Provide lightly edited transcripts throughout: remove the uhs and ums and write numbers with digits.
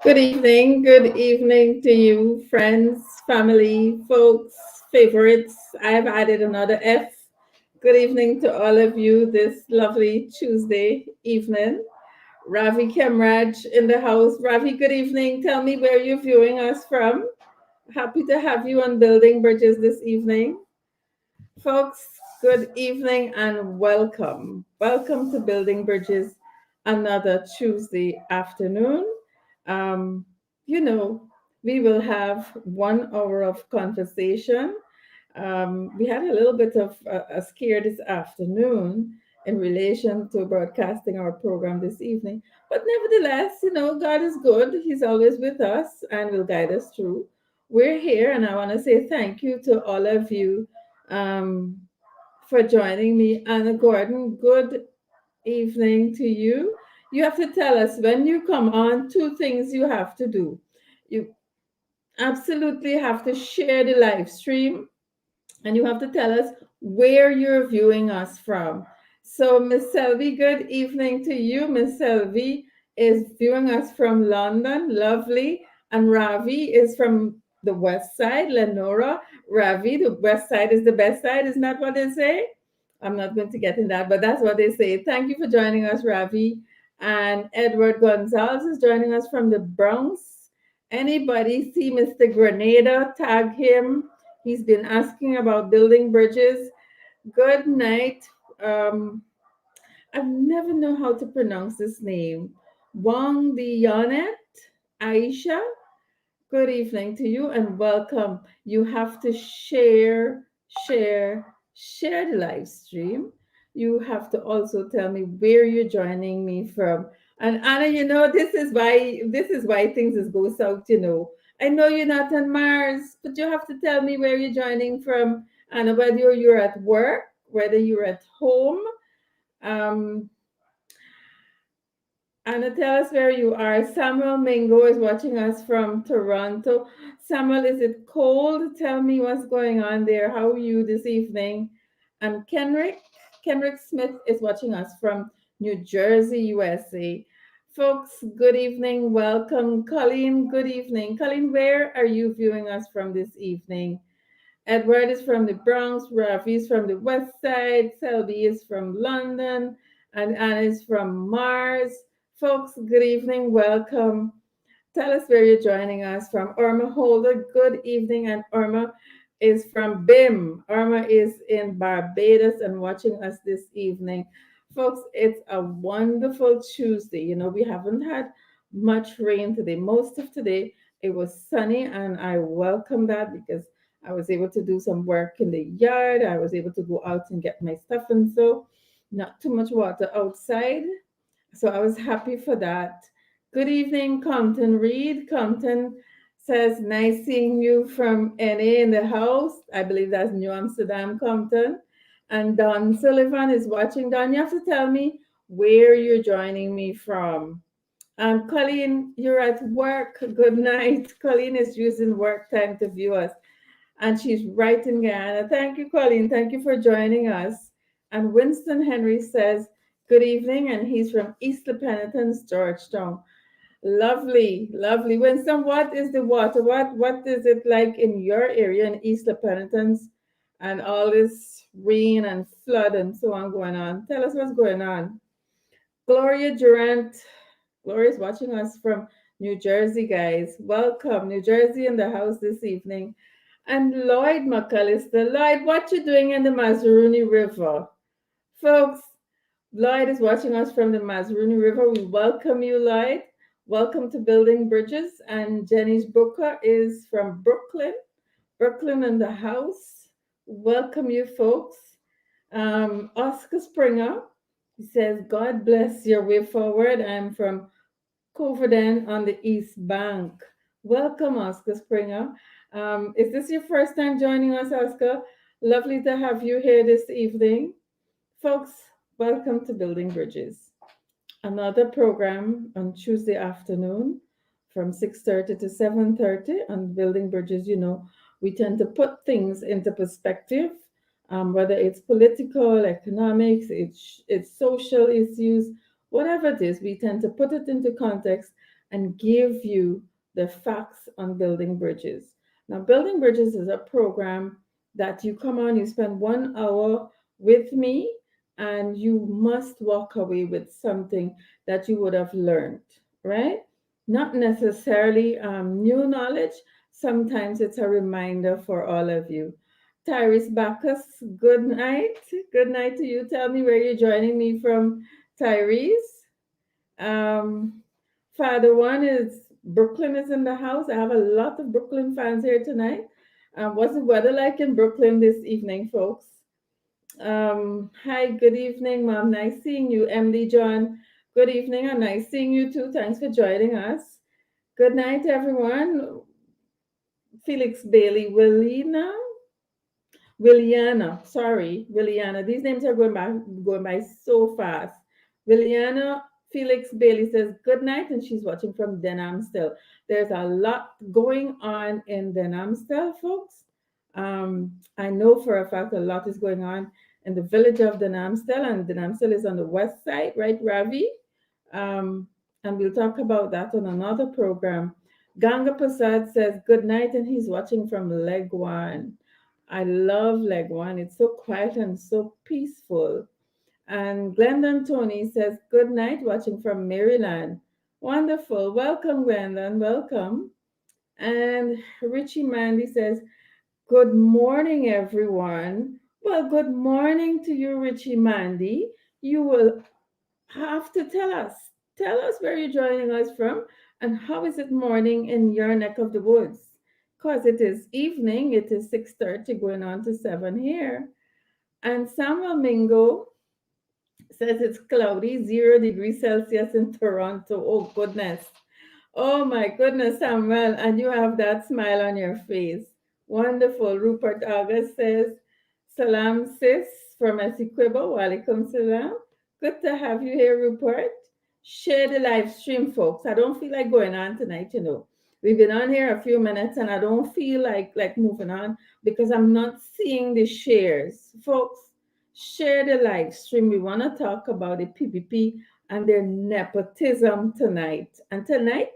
Good evening to you, friends, family, folks, favorites. I've added another F. Good evening to all of you this lovely Tuesday evening. Ravi Kemraj in the house. Ravi, good evening. Tell me where you're viewing us from. Happy to have you on Building Bridges this evening. Folks, good evening and welcome. Welcome to Building Bridges, another Tuesday afternoon. Um, you know, we will have 1 hour of conversation. We had a little bit of a scare this afternoon in relation to broadcasting our program this evening. But nevertheless, God is good. He's always with us and will guide us through. We're here, and I want to say thank you to all of you um, for joining me. Anna Gordon, good evening to you. You have to tell us when you come on, two things you have to do. You absolutely have to share the live stream and you have to tell us where you're viewing us from. So, Miss Selby, good evening to you. Miss Selby is viewing us from London, lovely. And Ravi is from the west side, Lenora. Ravi, the west side is the best side, isn't that what they say? I'm not going to get in that, but that's what they say. Thank you for joining us, Ravi. And Edward Gonzalez is joining us from the Bronx. Anybody see Mr. Grenada? Tag him. He's been asking about building bridges. Good night. Um, I never know how to pronounce this name. Wang Dionet, Aisha. Good evening to you and welcome. You have to share the live stream. You have to also tell me where you're joining me from. And Anna, this is why things is go south. I know you're not on Mars, but you have to tell me where you're joining from, Anna, whether you're at work, whether you're at home. Um, Anna, tell us where you are. Samuel Mingo is watching us from Toronto. Samuel, is it cold? Tell me what's going on there. How are you this evening? And Kenrick Smith is watching us from New Jersey, USA. Folks, good evening. Welcome. Colleen, good evening. Colleen, where are you viewing us from this evening? Edward is from the Bronx, Rafi is from the West Side, Selby is from London, and Anna is from Mars. Folks, good evening, welcome. Tell us where you're joining us from. Irma Holder, good evening, and Irma is from BIM. Irma is in Barbados and watching us this evening. Folks, it's a wonderful Tuesday. We haven't had much rain today. Most of today it was sunny, and I welcome that because I was able to do some work in the yard. I was able to go out and get my stuff, and so not too much water outside. So I was happy for that. Good evening, Compton Reed. Compton says, nice seeing you from NA in the house. I believe that's New Amsterdam, Compton. And Don Sullivan is watching. Don, you have to tell me where you're joining me from. Colleen, you're at work. Good night. Colleen is using work time to view us and she's right in Guyana. Thank you, Colleen. Thank you for joining us. And Winston Henry says, good evening, and he's from East Penitence, Georgetown. Lovely, lovely. Winston, what is the water? What is it like in your area in East Penitence and all this rain and flood and so on going on? Tell us what's going on. Gloria Durant, Gloria's watching us from New Jersey, guys. Welcome, New Jersey in the house this evening. And Lloyd McAllister. Lloyd, what you doing in the Mazaruni River? Folks, Lloyd is watching us from the Mazaruni River. We welcome you, Lloyd. Welcome to Building Bridges. And Jenny's Booker is from Brooklyn. Brooklyn in the house. Welcome you, folks. Oscar Springer, he says, God bless your way forward. I'm from Coverdale on the East Bank. Welcome, Oscar Springer. Is this your first time joining us, Oscar? Lovely to have you here this evening. Folks, welcome to Building Bridges. Another program on Tuesday afternoon from 6:30 to 7:30 on Building Bridges. We tend to put things into perspective, whether it's political, economics, it's social issues, whatever it is, we tend to put it into context and give you the facts on building bridges. Now, building bridges is a program that you come on, you spend 1 hour with me, and you must walk away with something that you would have learned, right? Not necessarily new knowledge. Sometimes it's a reminder for all of you. Tyrese Bacchus, good night. Good night to you. Tell me where you're joining me from, Tyrese. Um, Father One is Brooklyn is in the house. I have a lot of Brooklyn fans here tonight. What's the weather like in Brooklyn this evening, folks? Hi, good evening, Mom. Nice seeing you, MD John. Good evening, and nice seeing you too. Thanks for joining us. Good night, everyone. Felix Bailey, Willina, Williana, sorry, Williana. These names are going by so fast. Williana Felix Bailey says good night, and she's watching from Denham still. There's a lot going on in Denham still, folks. I know for a fact a lot is going on in the village of Denham still, and Denham still is on the west side, right, Ravi? Um, and we'll talk about that on another program. Ganga Prasad says good night, and he's watching from Legwan. I love leg one. It's so quiet and so peaceful. And Glendon Tony says, good night, watching from Maryland. Wonderful. Welcome, Glendon. Welcome. And Richie Mandy says, good morning, everyone. Well, good morning to you, Richie Mandy. You will have to tell us. Tell us where you're joining us from and how is it morning in your neck of the woods? Because it is evening, it is 6:30 going on to 7 here. And Samuel Mingo says it's cloudy, 0 degrees Celsius in Toronto. Oh, goodness. Oh my goodness, Samuel, and you have that smile on your face. Wonderful. Rupert August says, Salam sis from Essequibo. Walaikum salam. Good to have you here, Rupert. Share the live stream, folks. I don't feel like going on tonight. We've been on here a few minutes and I don't feel like moving on because I'm not seeing the shares. Folks, share the live stream. We want to talk about the PPP and their nepotism tonight. And tonight,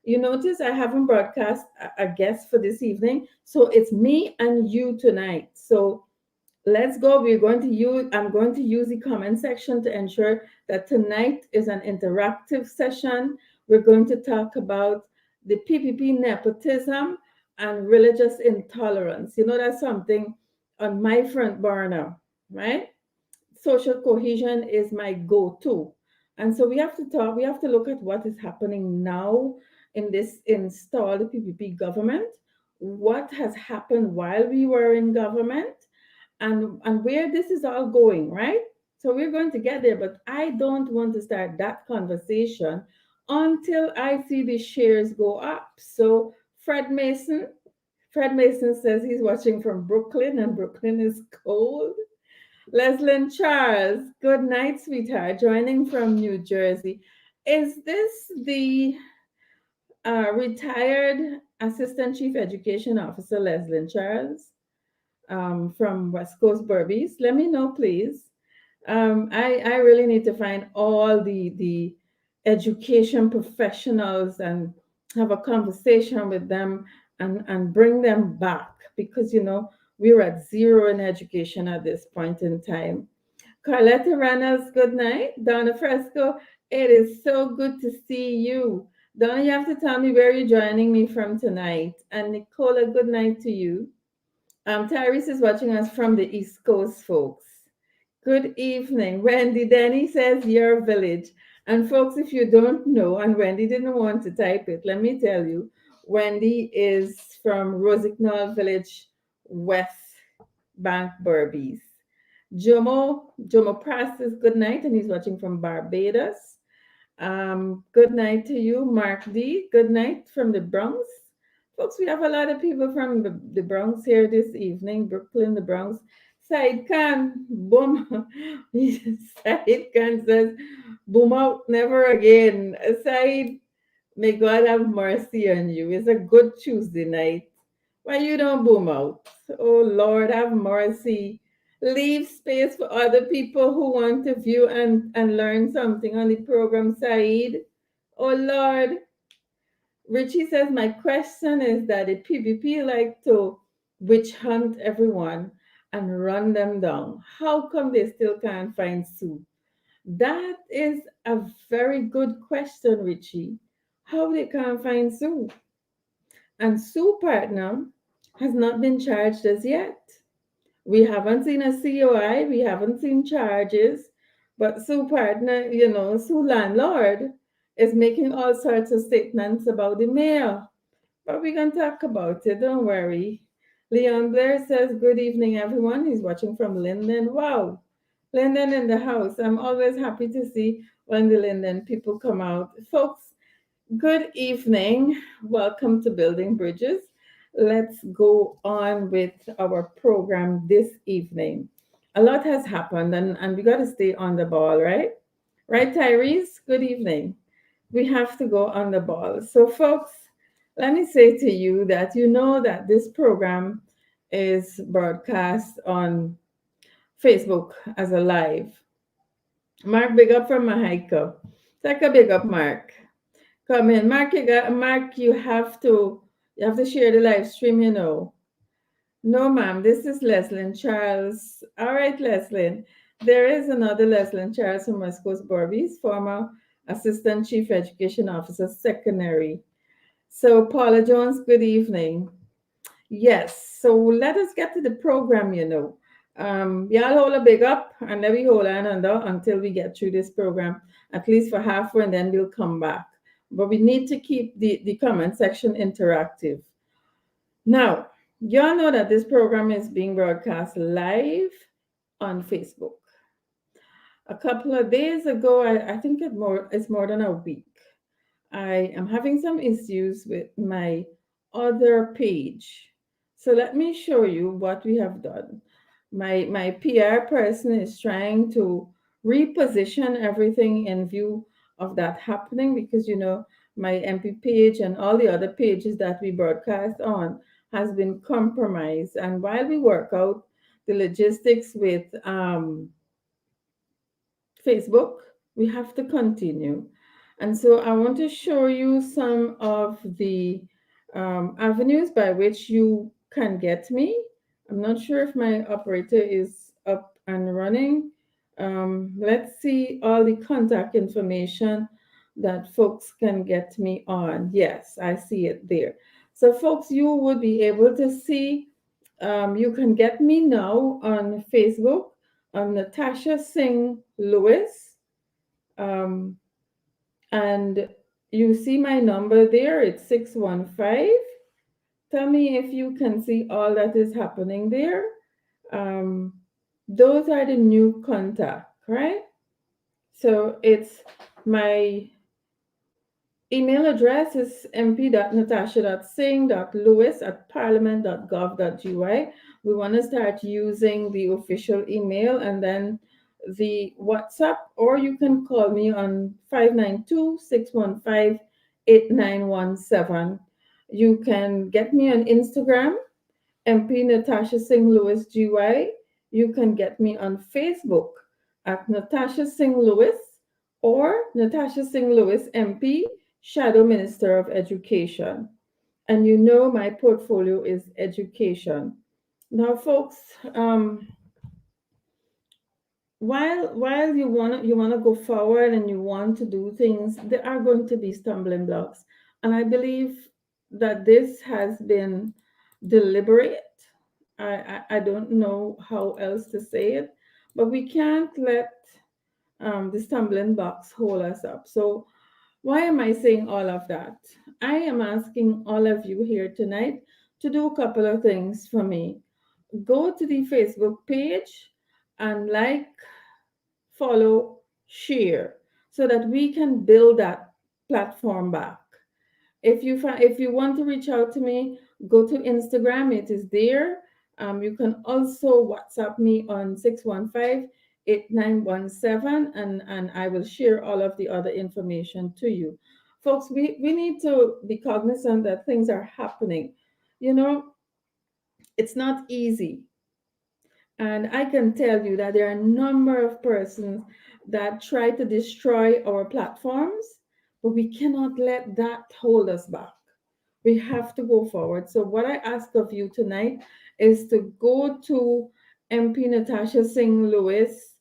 you notice I haven't broadcast a guest for this evening. So it's me and you tonight. So let's go. I'm going to use the comment section to ensure that tonight is an interactive session. We're going to talk about the PPP nepotism and religious intolerance. That's something on my front burner, right? Social cohesion is my go-to. And so we have to look at what is happening now in this installed PPP government, what has happened while we were in government, and where this is all going, right? So we're going to get there, but I don't want to start that conversation until I see the shares go up. So Fred Mason says he's watching from Brooklyn, and Brooklyn is cold. Leslyn Charles, good night, sweetheart, joining from New Jersey. Is this the retired Assistant Chief Education Officer, Leslyn Charles, from West Coast Burbies? Let me know, please. I really need to find all the education professionals and have a conversation with them and bring them back because, we're at zero in education at this point in time. Carletta Reynolds, good night. Donna Fresco, it is so good to see you. Donna, you have to tell me where you're joining me from tonight. And Nicola, good night to you. Tyrese is watching us from the East Coast, folks. Good evening. Wendy Denny says your village. And folks, if you don't know, and Wendy didn't want to type it, let me tell you, Wendy is from Rosignol Village, West Bank, Burbies. Jomo Prastis, good night, and he's watching from Barbados. Good night to you, Mark D. Good night from the Bronx. Folks, we have a lot of people from the Bronx here this evening, Brooklyn, the Bronx. Said Khan, boom. Said Khan says, boom out, never again. Said, may God have mercy on you. It's a good Tuesday night. Why you don't boom out? Oh Lord, have mercy. Leave space for other people who want to view and learn something on the program side. Oh Lord. Richie says, my question is that the PPP like to witch hunt everyone and run them down. How come they still can't find Sue? That is a very good question, Richie. How they can't find Sue? And Sue partner has not been charged as yet. We haven't seen a COI, we haven't seen charges, but Sue partner, Sue landlord is making all sorts of statements about the mayor. But we can talk about it, don't worry. Leon Blair says, good evening, everyone. He's watching from Linden. Wow. Linden in the house. I'm always happy to see when the Linden people come out. Folks, good evening. Welcome to Building Bridges. Let's go on with our program this evening. A lot has happened, and we got to stay on the ball, right? Right, Tyrese? Good evening. We have to go on the ball. So, folks, let me say to you that you know that this program is broadcast on Facebook as a live. Mark, big up from Mahiko. Take a big up, Mark. Come in, Mark. Mark. You have to share the live stream. No, ma'am. This is Leslyn Charles. All right, Leslyn. There is another Leslyn Charles from West Coast Barbies, former Assistant Chief Education Officer, Secondary. So, Paula Jones, good evening. Yes, so let us get to the program. Y'all hold a big up and let me hold on under until we get through this program, at least for halfway, and then we'll come back. But we need to keep the comment section interactive. Now, y'all know that this program is being broadcast live on Facebook. A couple of days ago, I think it's more than a week. I am having some issues with my other page. So let me show you what we have done. My PR person is trying to reposition everything in view of that happening because my MP page and all the other pages that we broadcast on has been compromised. And while we work out the logistics with Facebook, we have to continue. And so I want to show you some of the avenues by which you can get me. I'm not sure if my operator is up and running. Let's see all the contact information that folks can get me on. Yes, I see it there. So, folks, you would be able to see, you can get me now on Facebook on Natasha Singh Lewis. Um, and you see my number there, it's 615. Tell me if you can see all that is happening there. Um, those are the new contact, right? So it's my email address is mp.natasha.singh.lewis@parliament.gov.gy. We want to start using the official email and then the WhatsApp, or you can call me on 592-615-8917. You can get me on Instagram, MP Natasha Singh Lewis GY. You can get me on Facebook at Natasha Singh Lewis or Natasha Singh Lewis MP, Shadow Minister of Education. And my portfolio is education. Now, folks, while you wanna go forward and you want to do things, there are going to be stumbling blocks, and I believe that this has been deliberate. I don't know how else to say it, but we can't let the stumbling blocks hold us up. So why am I saying all of that? I am asking all of you here tonight to do a couple of things for me. Go to the Facebook page and follow, share, so that we can build that platform back. If you want to reach out to me, go to Instagram. It is there. You can also WhatsApp me on 615-8917, and I will share all of the other information to you. Folks, we need to be cognizant that things are happening. You know, it's not easy. And I can tell you that there are a number of persons that try to destroy our platforms, but we cannot let that hold us back. We have to go forward. So, what I ask of you tonight is to go to MP Natasha Singh Lewis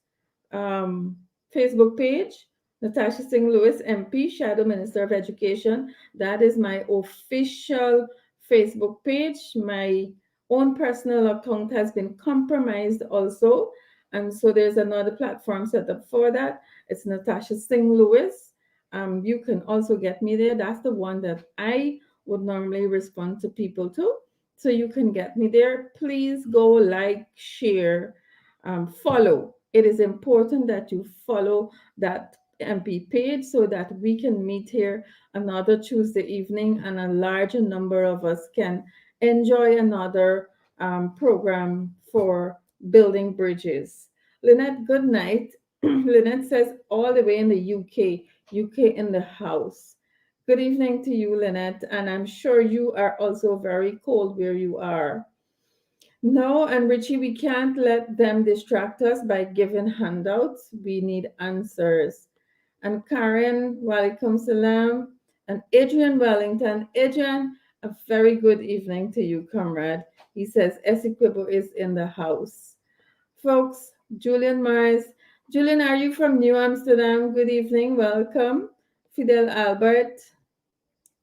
um, Facebook page, Natasha Singh Lewis, MP, Shadow Minister of Education. That is my official Facebook page. My own personal account has been compromised also. And so there's another platform set up for that. It's Natasha Singh Lewis. You can also get me there. That's the one that I would normally respond to people to. So you can get me there. Please go like, share, follow. It is important that you follow that MP page so that we can meet here another Tuesday evening and a larger number of us can enjoy another program for building bridges. Lynette, good night. Lynette says all the way in the UK, UK in the house. Good evening to you, Lynette, and I'm sure you are also very cold where you are. No, and Richie, we can't let them distract us by giving handouts. We need answers. And Karen, Walaikum Salam. And Adrian Wellington. Adrian, a very good evening to you, comrade. He says Essequibo is in the house. Folks, Julian Mars. Julian, are you from New Amsterdam? Good evening. Welcome. Fidel Albert.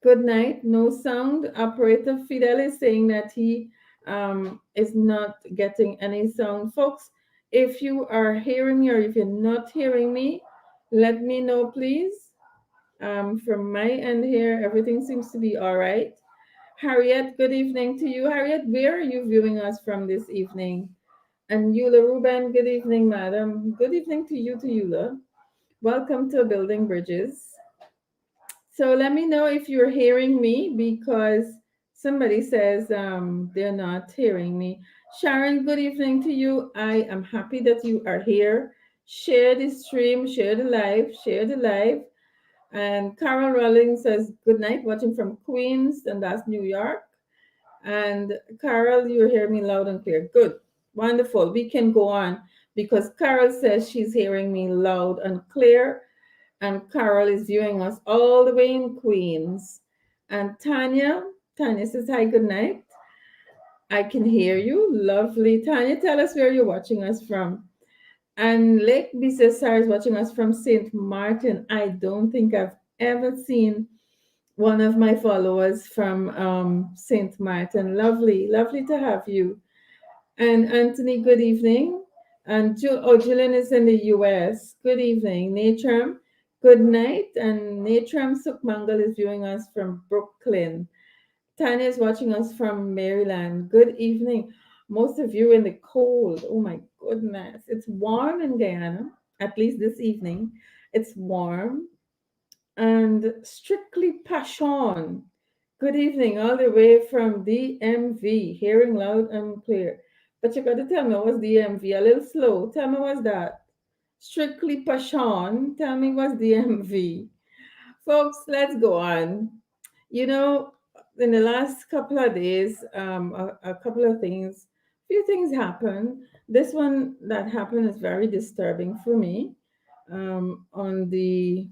Good night. No sound. Operator Fidel is saying that he is not getting any sound. Folks, if you are hearing me or if you're not hearing me, let me know, please. From my end here, everything seems to be all right. Harriet, good evening to you. Harriet, where are you viewing us from this evening? And Eula Ruben, good evening, madam. Good evening to you, Eula. Welcome to Building Bridges. So let me know if you're hearing me because somebody says they're not hearing me. Sharon, good evening to you. I am happy that you are here. Share the stream, share the live, share the live. And Carol Rawlings says, good night, watching from Queens, and that's New York. And Carol, you hear me loud and clear. Good. Wonderful. We can go on because Carol says she's hearing me loud and clear and Carol is viewing us all the way in Queens. And Tanya says, hi, good night. I can hear you. Lovely. Tanya, tell us where you're watching us from. And Lake B says, Sarah is watching us from St. Martin. I don't think I've ever seen one of my followers from St. Martin. Lovely, lovely to have you. And Anthony, good evening. And Julian is in the US. Good evening. Natram, good night. And Natram Sukmangal is viewing us from Brooklyn. Tanya is watching us from Maryland. Good evening. Most of you in the cold. Oh my goodness. It's warm in Guyana, at least this evening. It's warm and strictly passion. Good evening, all the way from DMV, hearing loud and clear. But you got to tell me what's DMV, a little slow. Tell me what's that. Strictly passion. Tell me what's DMV. Folks, let's go on. You know, in the last couple of days, a couple of things, few things happened. This one that happened is very disturbing for me. On the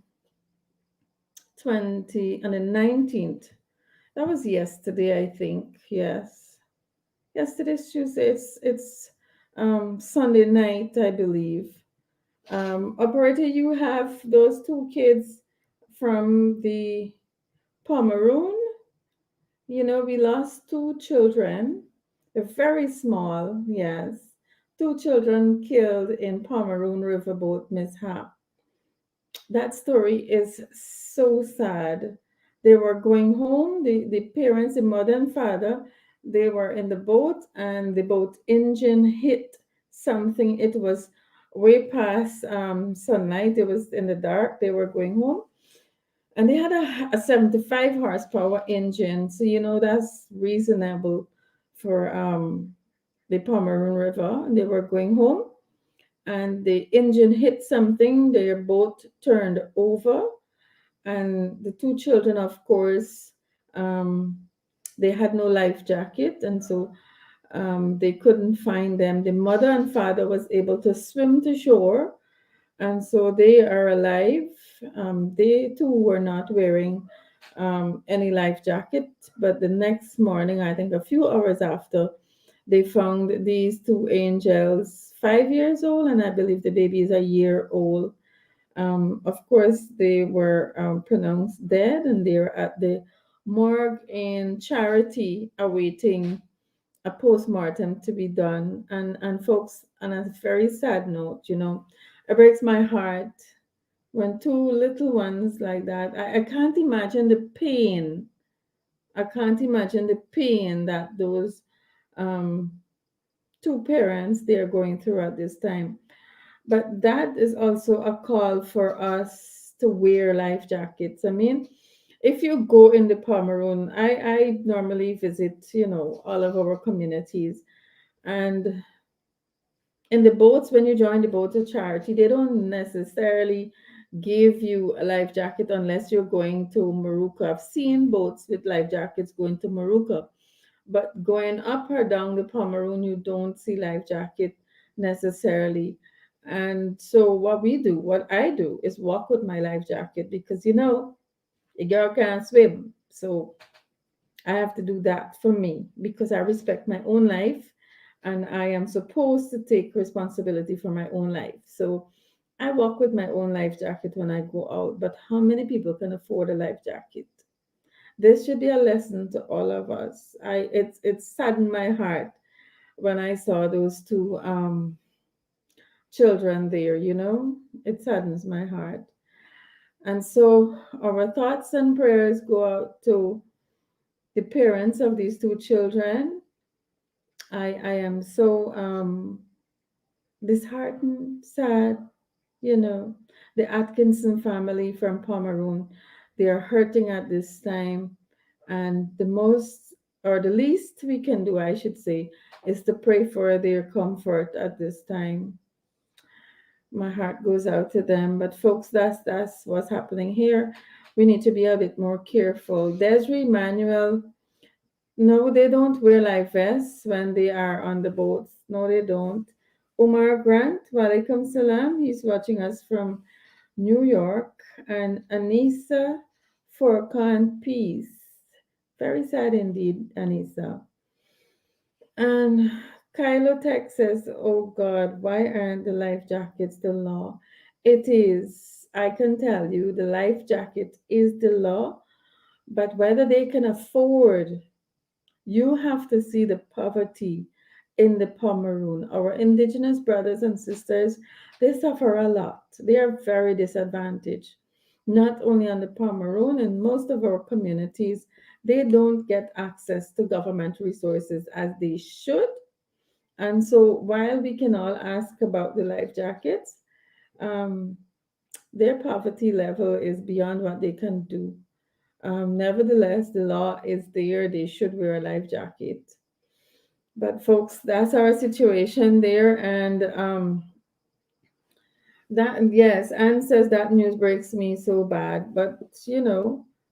19th. That was yesterday, I think. Yes. Yesterday's Tuesday. It's Sunday night, I believe. Operator, you have those two kids from the Pomeroon. You know, we lost two children. They're very small, yes. Two children killed in Pomeroon riverboat mishap. That story is so sad. They were going home, the parents, the mother and father, they were in the boat and the boat engine hit something. It was way past sunlight. It was in the dark. They were going home and they had a 75 horsepower engine. So, you know, that's reasonable for the Pomeroon River. And they were going home and the engine hit something. Their boat turned over, and the two children, of course, um, they had no life jacket, and so they couldn't find them. The mother and father was able to swim to shore, and so they are alive. They too were not wearing any life jacket, but the next morning, I think a few hours after, they found these two angels, 5 years old, and I believe the baby is a year old. Of course, they were pronounced dead, and they're at the morgue in Charity awaiting a post-mortem to be done. And folks, on a very sad note, it breaks my heart when two little ones like that. I can't imagine the pain. I can't imagine the pain that those um, two parents they are going through at this time. But that is also a call for us to wear life jackets. I mean, if you go in the Pomeroon, I normally visit, all of our communities. And in the boats, when you join the boat of charity, they don't necessarily give you a life jacket unless you're going to Maruka. I've seen boats with life jackets going to Maruka, but going up or down the Pomeroon, you don't see life jacket necessarily. And so what I do is walk with my life jacket because a girl can't swim. So I have to do that for me because I respect my own life and I am supposed to take responsibility for my own life. So I walk with my own life jacket when I go out. But how many people can afford a life jacket? This should be a lesson to all of us. It saddened my heart when I saw those two children there, It saddens my heart. And so our thoughts and prayers go out to the parents of these two children. I am so disheartened, sad, you know. The Atkinson family from Pomeroon, they are hurting at this time. And the most, or the least we can do, I should say, is to pray for their comfort at this time. My heart goes out to them. But folks, that's what's happening here. We need to be a bit more careful. Desiree Manuel, no, they don't wear life vests when they are on the boats. No, they don't. Omar Grant, Walaikum Salam. He's watching us from New York. And Anissa Furkan Peace. Very sad indeed, Anissa. And Kylo Texas, oh God, why aren't the life jackets the law? It is. I can tell you, the life jacket is the law, but whether they can afford, you have to see the poverty in the Pomeroon. Our indigenous brothers and sisters, they suffer a lot. They are very disadvantaged. Not only on the Pomeroon, in most of our communities, they don't get access to government resources as they should. And so while we can all ask about the life jackets, um, their poverty level is beyond what they can do. Nevertheless, the law is there. They should wear a life jacket. But folks, that's our situation there. And that, yes, Anne says that news breaks me so bad. But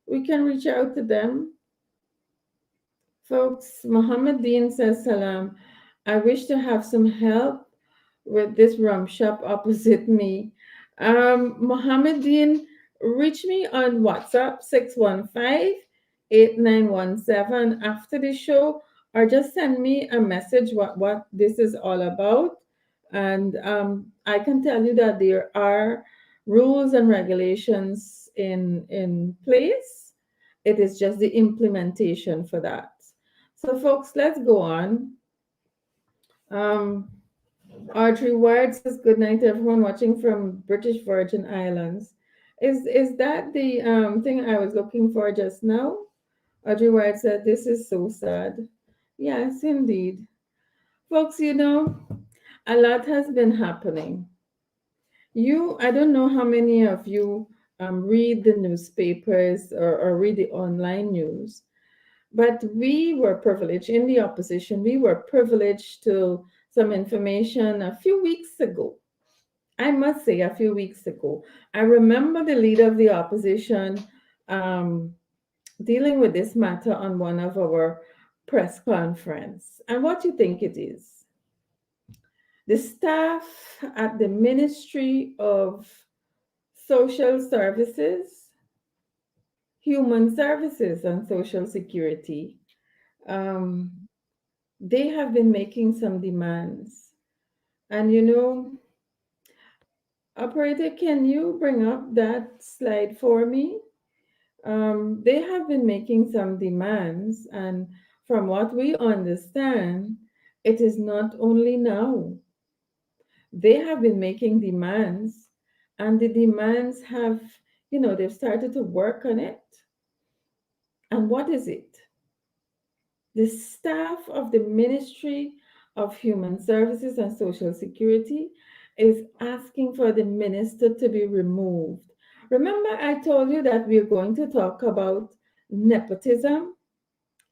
we can reach out to them. Folks, Muhammad Dean says salam. I wish to have some help with this rum shop opposite me. Mohammedan, reach me on WhatsApp 615-8917 after the show, or just send me a message what this is all about. And I can tell you that there are rules and regulations in place. It is just the implementation for that. So, folks, let's go on. Um, Audrey Ward says good night to everyone watching from British Virgin Islands. Is that the thing I was looking for just now? Audrey Ward said this is so sad. Yes, indeed. Folks, a lot has been happening. I don't know how many of you read the newspapers or read the online news, but we were privileged in the opposition. We were privileged to some information a few weeks ago. I must say, a few weeks ago, I remember the leader of the opposition um, dealing with this matter on one of our press conference. And what do you think it is? The staff at the Ministry of Social Services, Human Services, and Social Security, um, they have been making some demands. And operator, can you bring up that slide for me? They have been making some demands, and from what we understand, it is not only now. They have been making demands, and the demands have, they've started to work on it. And what is it? The staff of the Ministry of Human Services and Social Security is asking for the minister to be removed. Remember, I told you that we're going to talk about nepotism,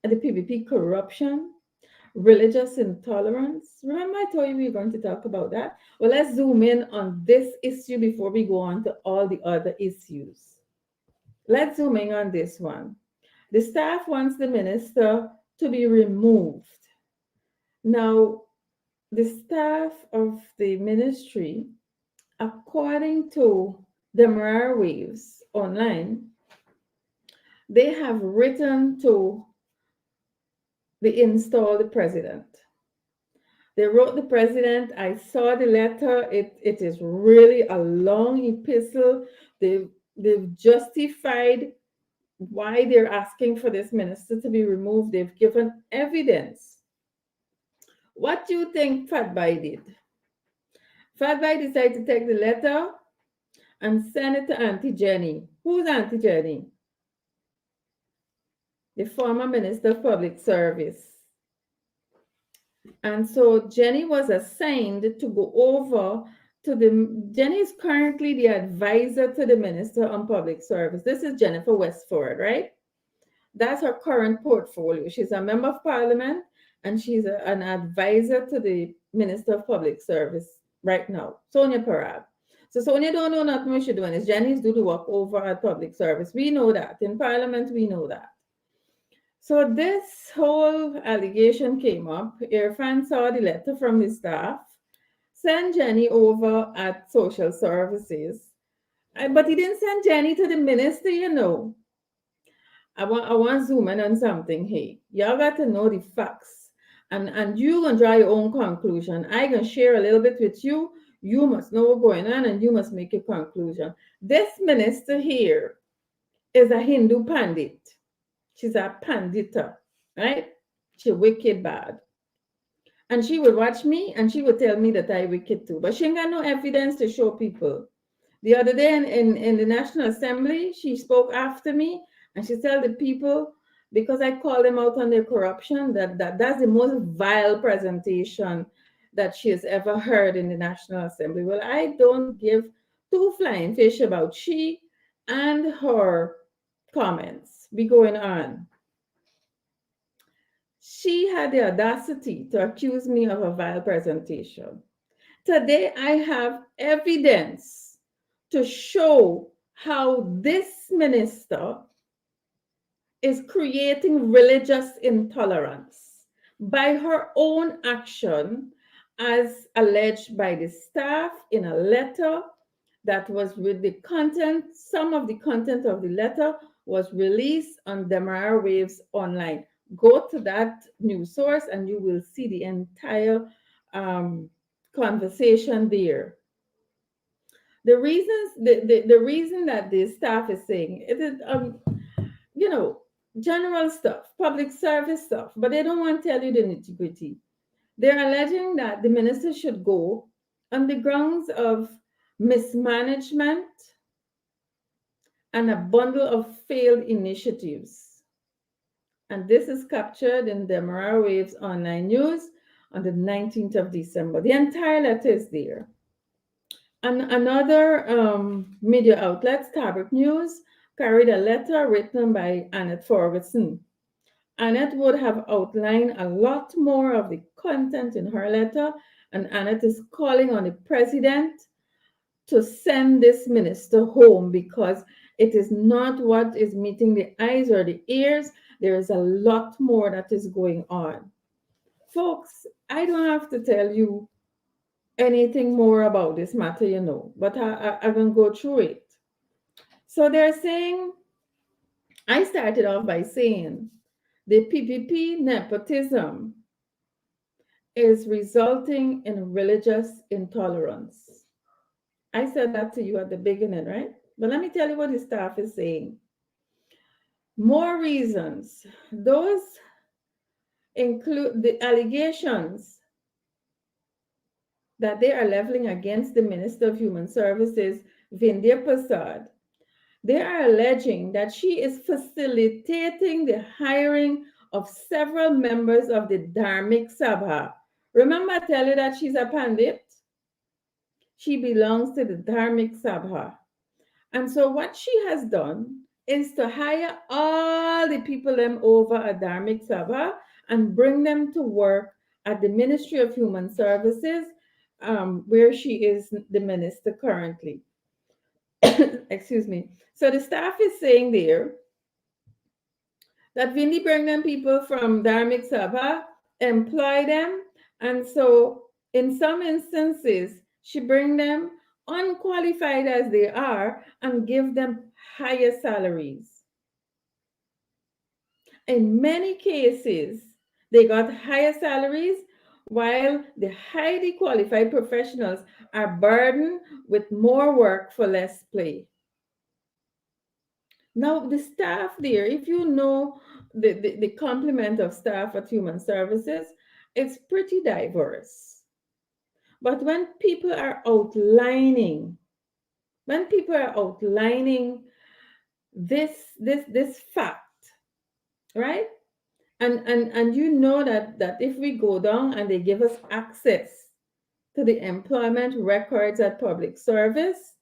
the PPP corruption, religious intolerance. Remember, I told you we were going to talk about that? Well, let's zoom in on this issue before we go on to all the other issues. Let's zoom in on this one. The staff wants the minister to be removed. Now, the staff of the ministry, according to the Mirror Waves online, they have written to the installed president. They wrote the president. I saw the letter. It is really a long epistle. They've justified why they're asking for this minister to be removed. They've given evidence. What do you think Fatbai did? Fatbai decided to take the letter and send it to Auntie Jenny. Who's Auntie Jenny? The former Minister of Public Service. And so Jenny was assigned to go over to Jenny is currently the advisor to the Minister on Public Service. This is Jennifer Westford, right? That's her current portfolio. She's a member of parliament and she's an advisor to the Minister of Public Service right now, Sonia Parab. So Sonia don't know nothing what she's doing. It's Jenny's do the work over at public service. We know that. In parliament, we know that. So this whole allegation came up. Irfan saw the letter from the staff, sent Jenny over at social services. But he didn't send Jenny to the minister. I want to zoom in on something here. Y'all got to know the facts. And you gonna draw your own conclusion. I gonna share a little bit with you. You must know what's going on and you must make a conclusion. This minister here is a Hindu pandit. She's a pandita, right? She wicked bad. And she would watch me and she would tell me that I wicked too. But she ain't got no evidence to show people. The other day in the National Assembly, she spoke after me and she told the people, because I called them out on their corruption, that's the most vile presentation that she has ever heard in the National Assembly. Well, I don't give two flying fish about she and her comments be going on. She had the audacity to accuse me of a vile presentation. Today, I have evidence to show how this minister is creating religious intolerance by her own action, as alleged by the staff in a letter that was with the content. Some of the content of the letter was released on Demerara Waves online. Go to that news source and you will see the entire conversation there. The reason that the staff is saying it is general stuff, public service stuff, but they don't want to tell you the nitty-gritty. They're alleging that the minister should go on the grounds of mismanagement and a bundle of failed initiatives. And this is captured in the Demerara Waves online news on the 19th of December. The entire letter is there. And another media outlet, Starbuck News, carried a letter written by Annette Ferguson. Annette would have outlined a lot more of the content in her letter, and Annette is calling on the president to send this minister home because it is not what is meeting the eyes or the ears. There is a lot more that is going on. Folks, I don't have to tell you anything more about this matter, but I'm going to go through it. So they're saying, I started off by saying the PPP nepotism is resulting in religious intolerance. I said that to you at the beginning, right? But let me tell you what the staff is saying. More reasons. Those include the allegations that they are leveling against the Minister of Human Services, Vindhya Prasad. They are alleging that she is facilitating the hiring of several members of the Dharmic Sabha. Remember, I tell you that she's a Pandit? She belongs to the Dharmic Sabha. And so, what she has done is to hire all the people them over at Dharmic Sabha and bring them to work at the Ministry of Human Services, where she is the minister currently. Excuse me. So the staff is saying there that Vinny bring them people from Dharmic Sabha, employ them, and so in some instances she bring them unqualified as they are and give them higher salaries. In many cases, they got higher salaries while the highly qualified professionals are burdened with more work for less play. Now, the staff there, if you know the complement of staff at Human Services, it's pretty diverse. But when people are outlining this fact, right? And you know that if we go down and they give us access to the employment records at public service,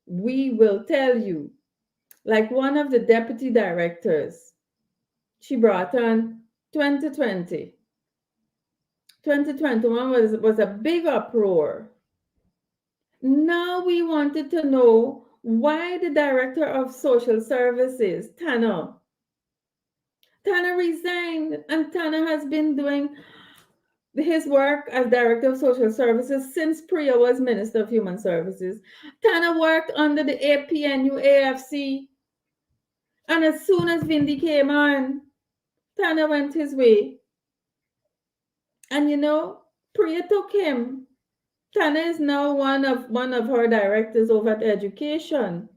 we will tell you. Like one of the deputy directors, she brought on 2020. 2021 was a big uproar. Now we wanted to know why the director of social services, Tana resigned, and Tana has been doing his work as director of social services since Priya was minister of human services. Tana worked under the APNU AFC, and as soon as Vindi came on, Tana went his way. And Priya took him. Tana is now one of her directors over at education.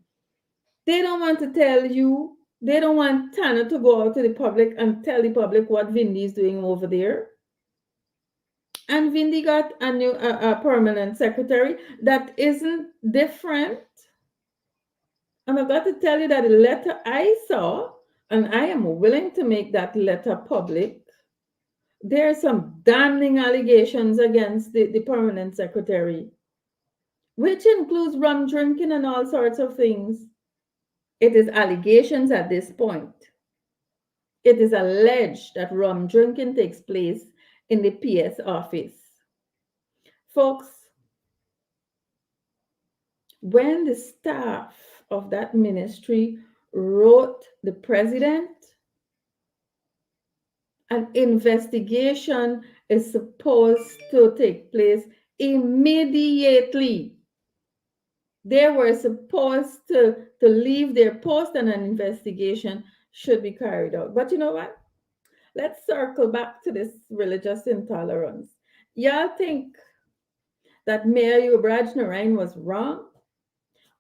They don't want to tell you. They don't want Tana to go out to the public and tell the public what Vindi is doing over there. And Vindi got a permanent secretary that isn't different. And I've got to tell you that the letter I saw, and I am willing to make that letter public, there are some damning allegations against the permanent secretary, which includes rum drinking and all sorts of things. It is allegations at this point. It is alleged that rum drinking takes place in the PS office. Folks, when the staff of that ministry wrote the president, an investigation is supposed to take place immediately. They were supposed to leave their post and an investigation should be carried out. But you know what? Let's circle back to this religious intolerance. Y'all think that Mayor Yubraj Narain was wrong?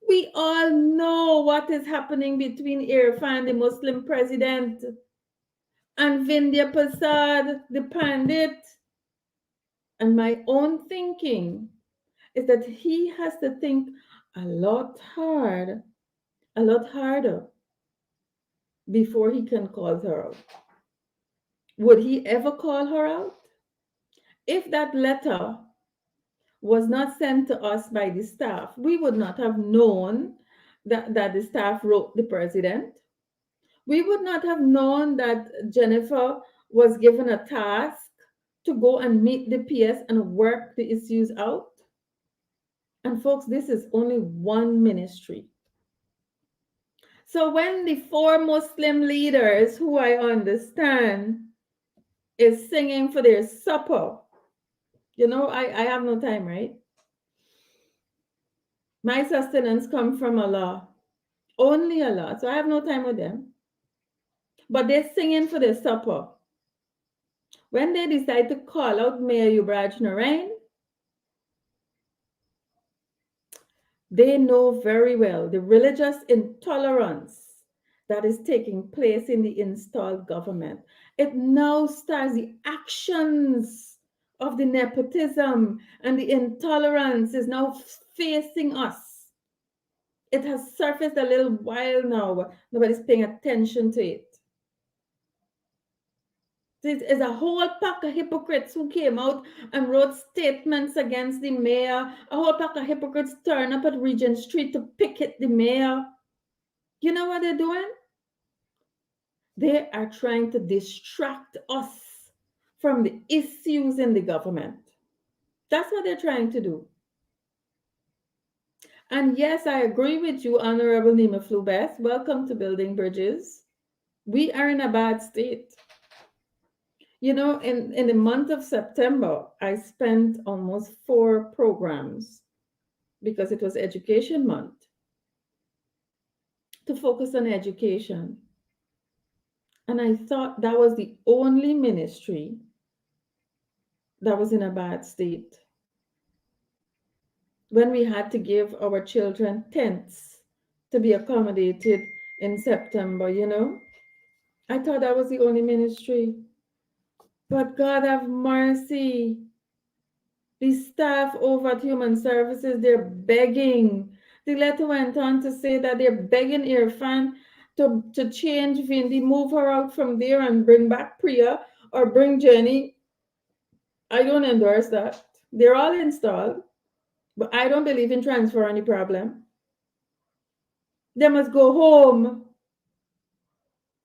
We all know what is happening between Irfan, the Muslim president, and Vindhya Prasad, the Pandit. And my own thinking is that he has to think a lot harder before he can call her out. Would he ever call her out? If that letter was not sent to us by the staff, we would not have known that the staff wrote the president. We would not have known that Jennifer was given a task to go and meet the PS and work the issues out. And folks, this is only one ministry. So when the four Muslim leaders, who I understand is singing for their supper, I have no time, right? My sustenance come from Allah, only Allah. So I have no time with them. But they're singing for their supper. When they decide to call out Mayor Yubraj Narain, they know very well the religious intolerance that is taking place in the installed government. It now starts the actions of the nepotism, and the intolerance is now facing us. It has surfaced a little while now, but nobody's paying attention to it. This is a whole pack of hypocrites who came out and wrote statements against the mayor. A whole pack of hypocrites turned up at Regent Street to picket the mayor. You know what they're doing? They are trying to distract us from the issues in the government. That's what they're trying to do. And yes, I agree with you, Honorable Nima Flubeth. Welcome to Building Bridges. We are in a bad state. In the month of September, I spent almost 4 programs because it was Education Month to focus on education. And I thought that was the only ministry that was in a bad state. When we had to give our children tents to be accommodated in September. I thought that was the only ministry. But God have mercy. The staff over at Human Services, they're begging. The letter went on to say that they're begging Irfan to change Vindi, move her out from there and bring back Priya or bring Jenny. I don't endorse that. They're all installed, but I don't believe in transfer any problem. They must go home.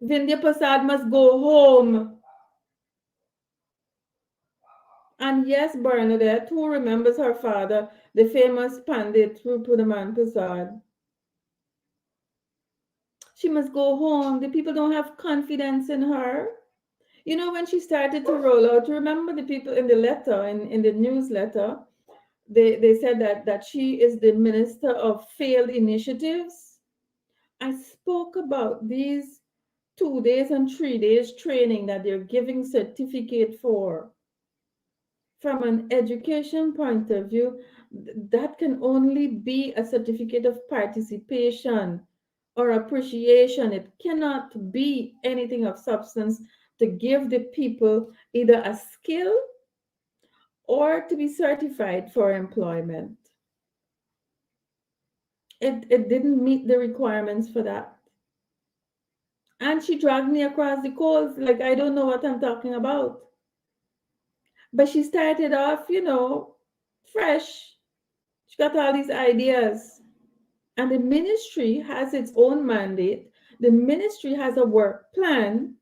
Vindhya Prasad must go home. And yes, Bernadette, who remembers her father, the famous Pandit Rupudaman Prasad, she must go home. The people don't have confidence in her. When she started to roll out, remember the people in the letter, in the newsletter, they said that she is the minister of failed initiatives. I spoke about these 2 days and 3 days training that they're giving certificate for. From an education point of view, that can only be a certificate of participation or appreciation. It cannot be anything of substance to give the people either a skill or to be certified for employment. It didn't meet the requirements for that. And she dragged me across the coals like I don't know what I'm talking about. But she started off, fresh. She got all these ideas. And the ministry has its own mandate. The ministry has a work plan.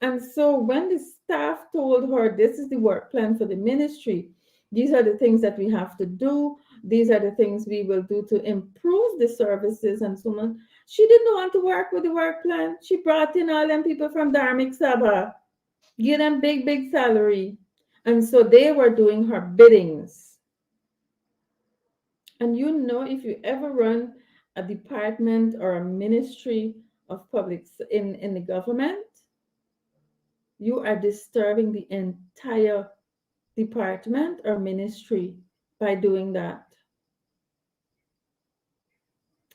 And so when the staff told her, this is the work plan for the ministry, these are the things that we have to do, these are the things we will do to improve the services and so on, she didn't want to work with the work plan. She brought in all them people from Dharmic Sabha, give them big, big salary. And so they were doing her biddings. And if you ever run a department or a ministry of public in the government, you are disturbing the entire department or ministry by doing that.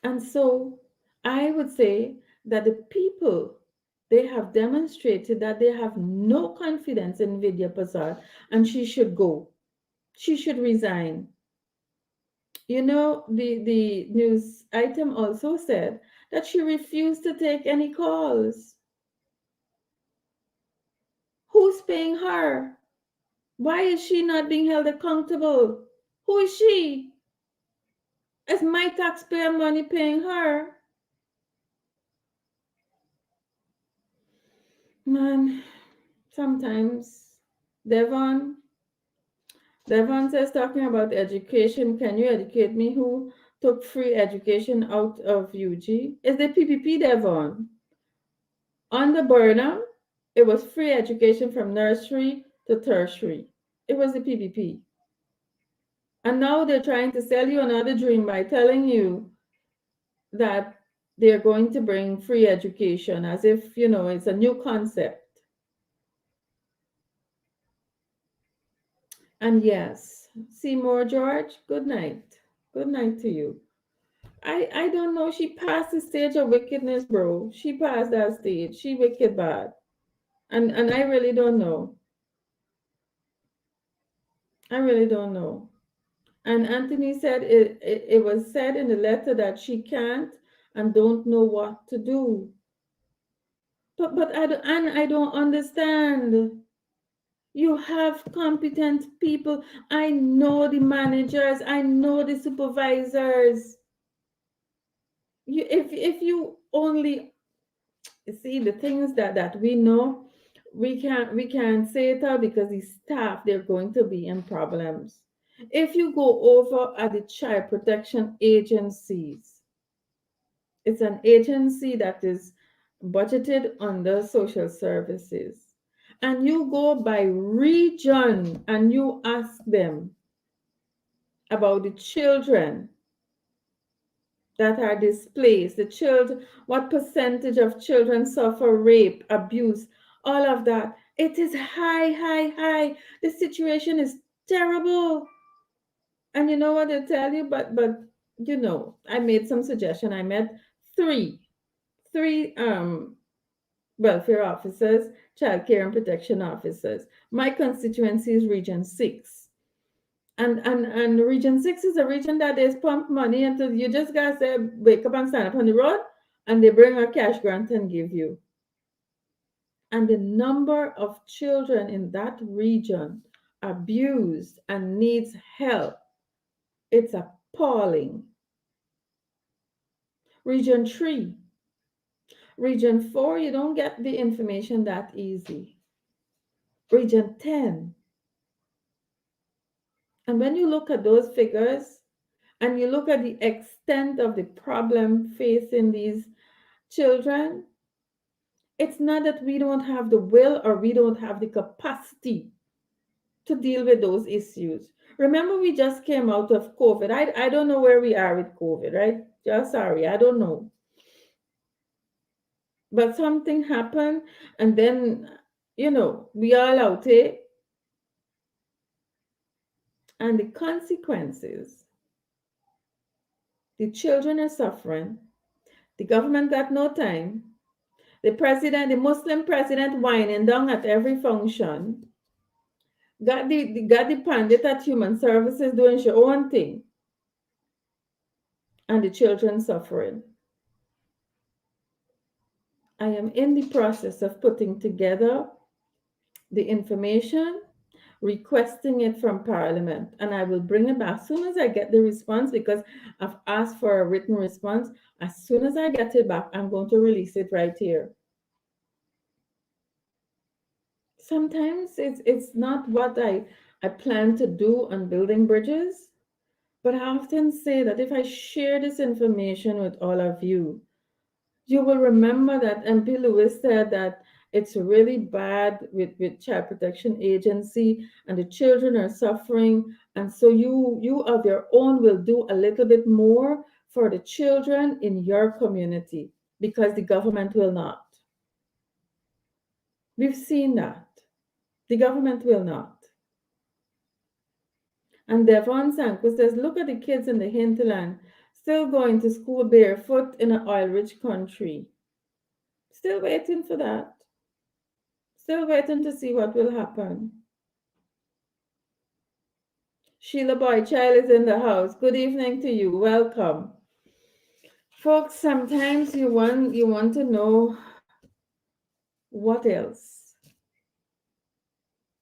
And so I would say that the people, they have demonstrated that they have no confidence in Vidya Prasad, and she should go. She should resign. The news item also said that she refused to take any calls. Who's paying her? Why is she not being held accountable? Who is she? Is my taxpayer money paying her? Man, sometimes Devon says, talking about education, can you educate me who took free education out of UG? Is the PPP, Devon? Under Burnham, it was free education from nursery to tertiary. It was the PPP. And now they're trying to sell you another dream by telling you that they're going to bring free education as if, it's a new concept. And yes, Seymour George, good night. Good night to you. I don't know. She passed the stage of wickedness, bro. She passed that stage. She wicked bad. And I really don't know. I really don't know. And Anthony said it was said in the letter that she can't and don't know what to do. But I don't understand. You have competent people. I know the managers. I know the supervisors. If you only see the things that we know, we can say it out because the staff they're going to be in problems. If you go over at the child protection agencies, it's an agency that is budgeted under social services, and you go by region and you ask them about the children that are displaced, the children, what percentage of children suffer rape, abuse, all of that. It is high, high, high. The situation is terrible. And you know what I tell you? But I made some suggestion. I met three welfare officers, child care and protection officers. My constituency is Region 6. And Region 6 is a region that is pump money until you just gotta say, wake up and stand up on the road, and they bring a cash grant and give you. And the number of children in that region abused and needs help, it's appalling. Region 3, Region 4, you don't get the information that easy. Region 10. And when you look at those figures and you look at the extent of the problem facing these children, it's not that we don't have the will or we don't have the capacity to deal with those issues. Remember, we just came out of COVID. I don't know where we are with COVID, right? Just sorry, I don't know. But something happened, and then, we all out here, and the consequences, the children are suffering. The government got no time. The Muslim president whining down at every function. Got the pandit at Human Services doing her own thing, and the children suffering. I am in the process of putting together the information, requesting it from Parliament, and I will bring it back as soon as I get the response because I've asked for a written response. As soon as I get it back, I'm going to release it right here. Sometimes it's not what I plan to do on building bridges, but I often say that if I share this information with all of you, you will remember that MP Lewis said that it's really bad with Child Protection Agency and the children are suffering. And so you of your own will do a little bit more for the children in your community because the government will not. We've seen that. The government will not. And Devon Sanko says, look at the kids in the hinterland still going to school barefoot in an oil-rich country. Still waiting for that. Still waiting to see what will happen. Sheila Boychild is in the house. Good evening to you. Welcome. Folks, sometimes you want to know what else.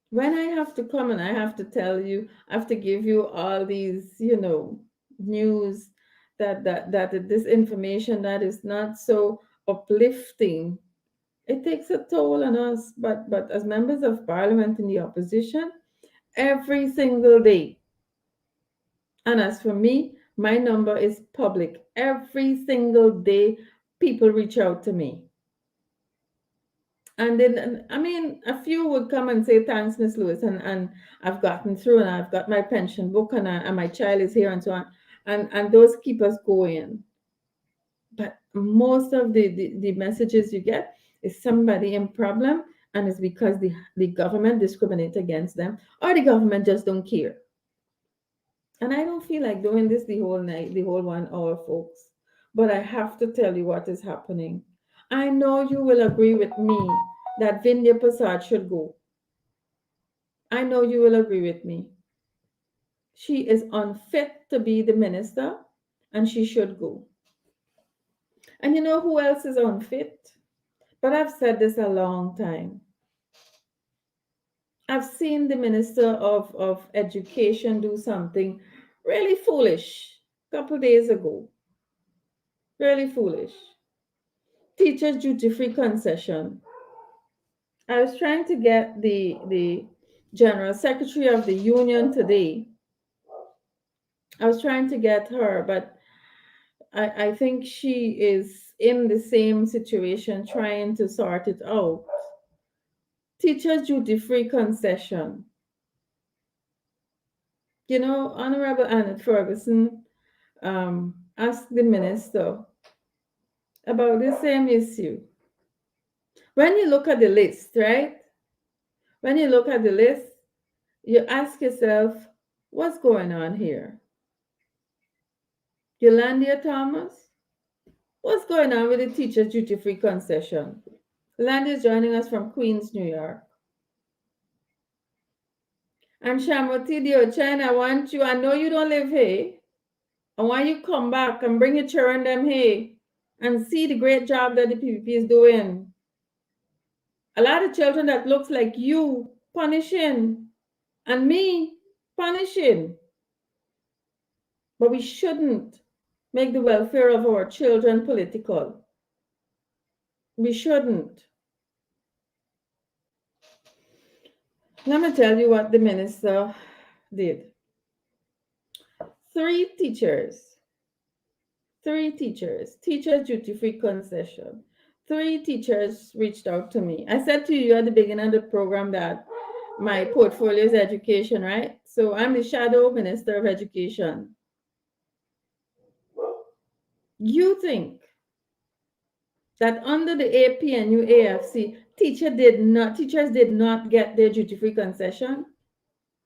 When I have to come and I have to tell you, I have to give you all these, news that this information that is not so uplifting. It takes a toll on us, but as members of parliament in the opposition, every single day. And as for me, my number is public. Every single day, people reach out to me. And then, I mean, a few would come and say, thanks, Miss Lewis, and I've gotten through, and I've got my pension book, and my child is here, and so on. And those keep us going. But most of the messages you get is somebody in problem, and it's because the government discriminate against them, or the government just don't care. And I don't feel like doing this the whole night, the whole 1 hour, folks. But I have to tell you what is happening. I know you will agree with me that Vindhya Prasad should go. I know you will agree with me. She is unfit to be the minister, and she should go. And you know who else is unfit? But I've said this a long time. I've seen the Minister of Education do something really foolish a couple days ago. Really foolish. Teachers duty free concession. I was trying to get the General Secretary of the Union today. I was trying to get her, but I think she is in the same situation trying to sort it out. Teachers duty free concession. You know, Honorable Annette Ferguson asked the minister about the same issue. When you look at the list, right? When you look at the list, you ask yourself, what's going on here? Yolanda Thomas, what's going on with the teacher duty free concession? Yolanda is joining us from Queens, New York. And Shamoti Diochen, I want you, I know you don't live here. I want you to come back and bring your children them here and see the great job that the PPP is doing. A lot of children that looks like you punishing and me punishing. But we shouldn't make the welfare of our children political. We shouldn't. Let me tell you what the minister did. Three teachers, teachers duty-free concession. Three teachers reached out to me. I said to you at the beginning of the program that my portfolio is education, right? So I'm the shadow minister of education. You think that under the APNU AFC, teachers did not get their duty-free concession?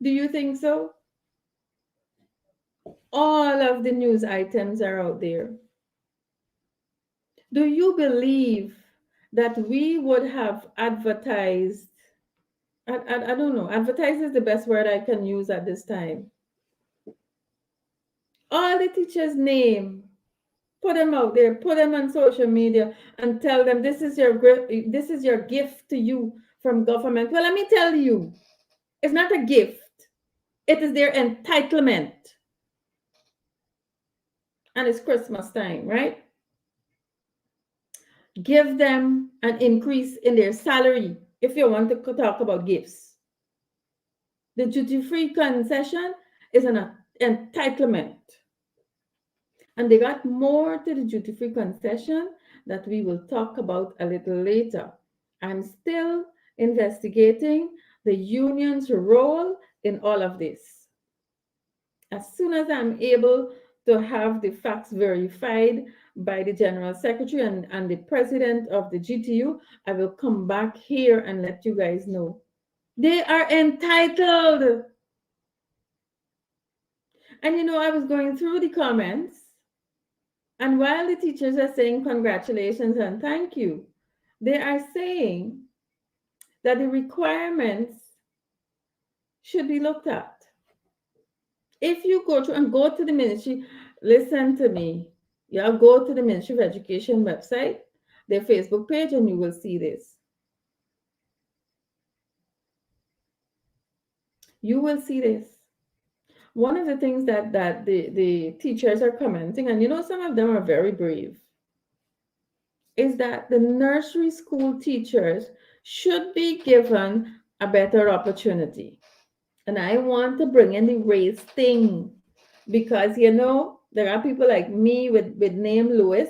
Do you think so? All of the news items are out there. Do you believe that we would have advertised? I don't know. Advertise is the best word I can use at this time. All the teachers' name, put them out there, put them on social media, and tell them this is your gift to you from government. Well, let me tell you, it's not a gift. It is their entitlement. And it's Christmas time, right? Give them an increase in their salary if you want to talk about gifts. The duty-free concession is an entitlement. And they got more to the duty-free concession that we will talk about a little later. I'm still investigating the union's role in all of this. As soon as I'm able to have the facts verified by the General Secretary and the President of the GTU, I will come back here and let you guys know. They are entitled. And you know, I was going through the comments, and while the teachers are saying congratulations and thank you, they are saying that the requirements should be looked at. If you go to the ministry, listen to me. You'll go to the Ministry of Education website, their Facebook page, and you will see this. You will see this. One of the things that the teachers are commenting, and you know, some of them are very brave, is that the nursery school teachers should be given a better opportunity. And I want to bring in the race thing because, you know, there are people like me with name Lewis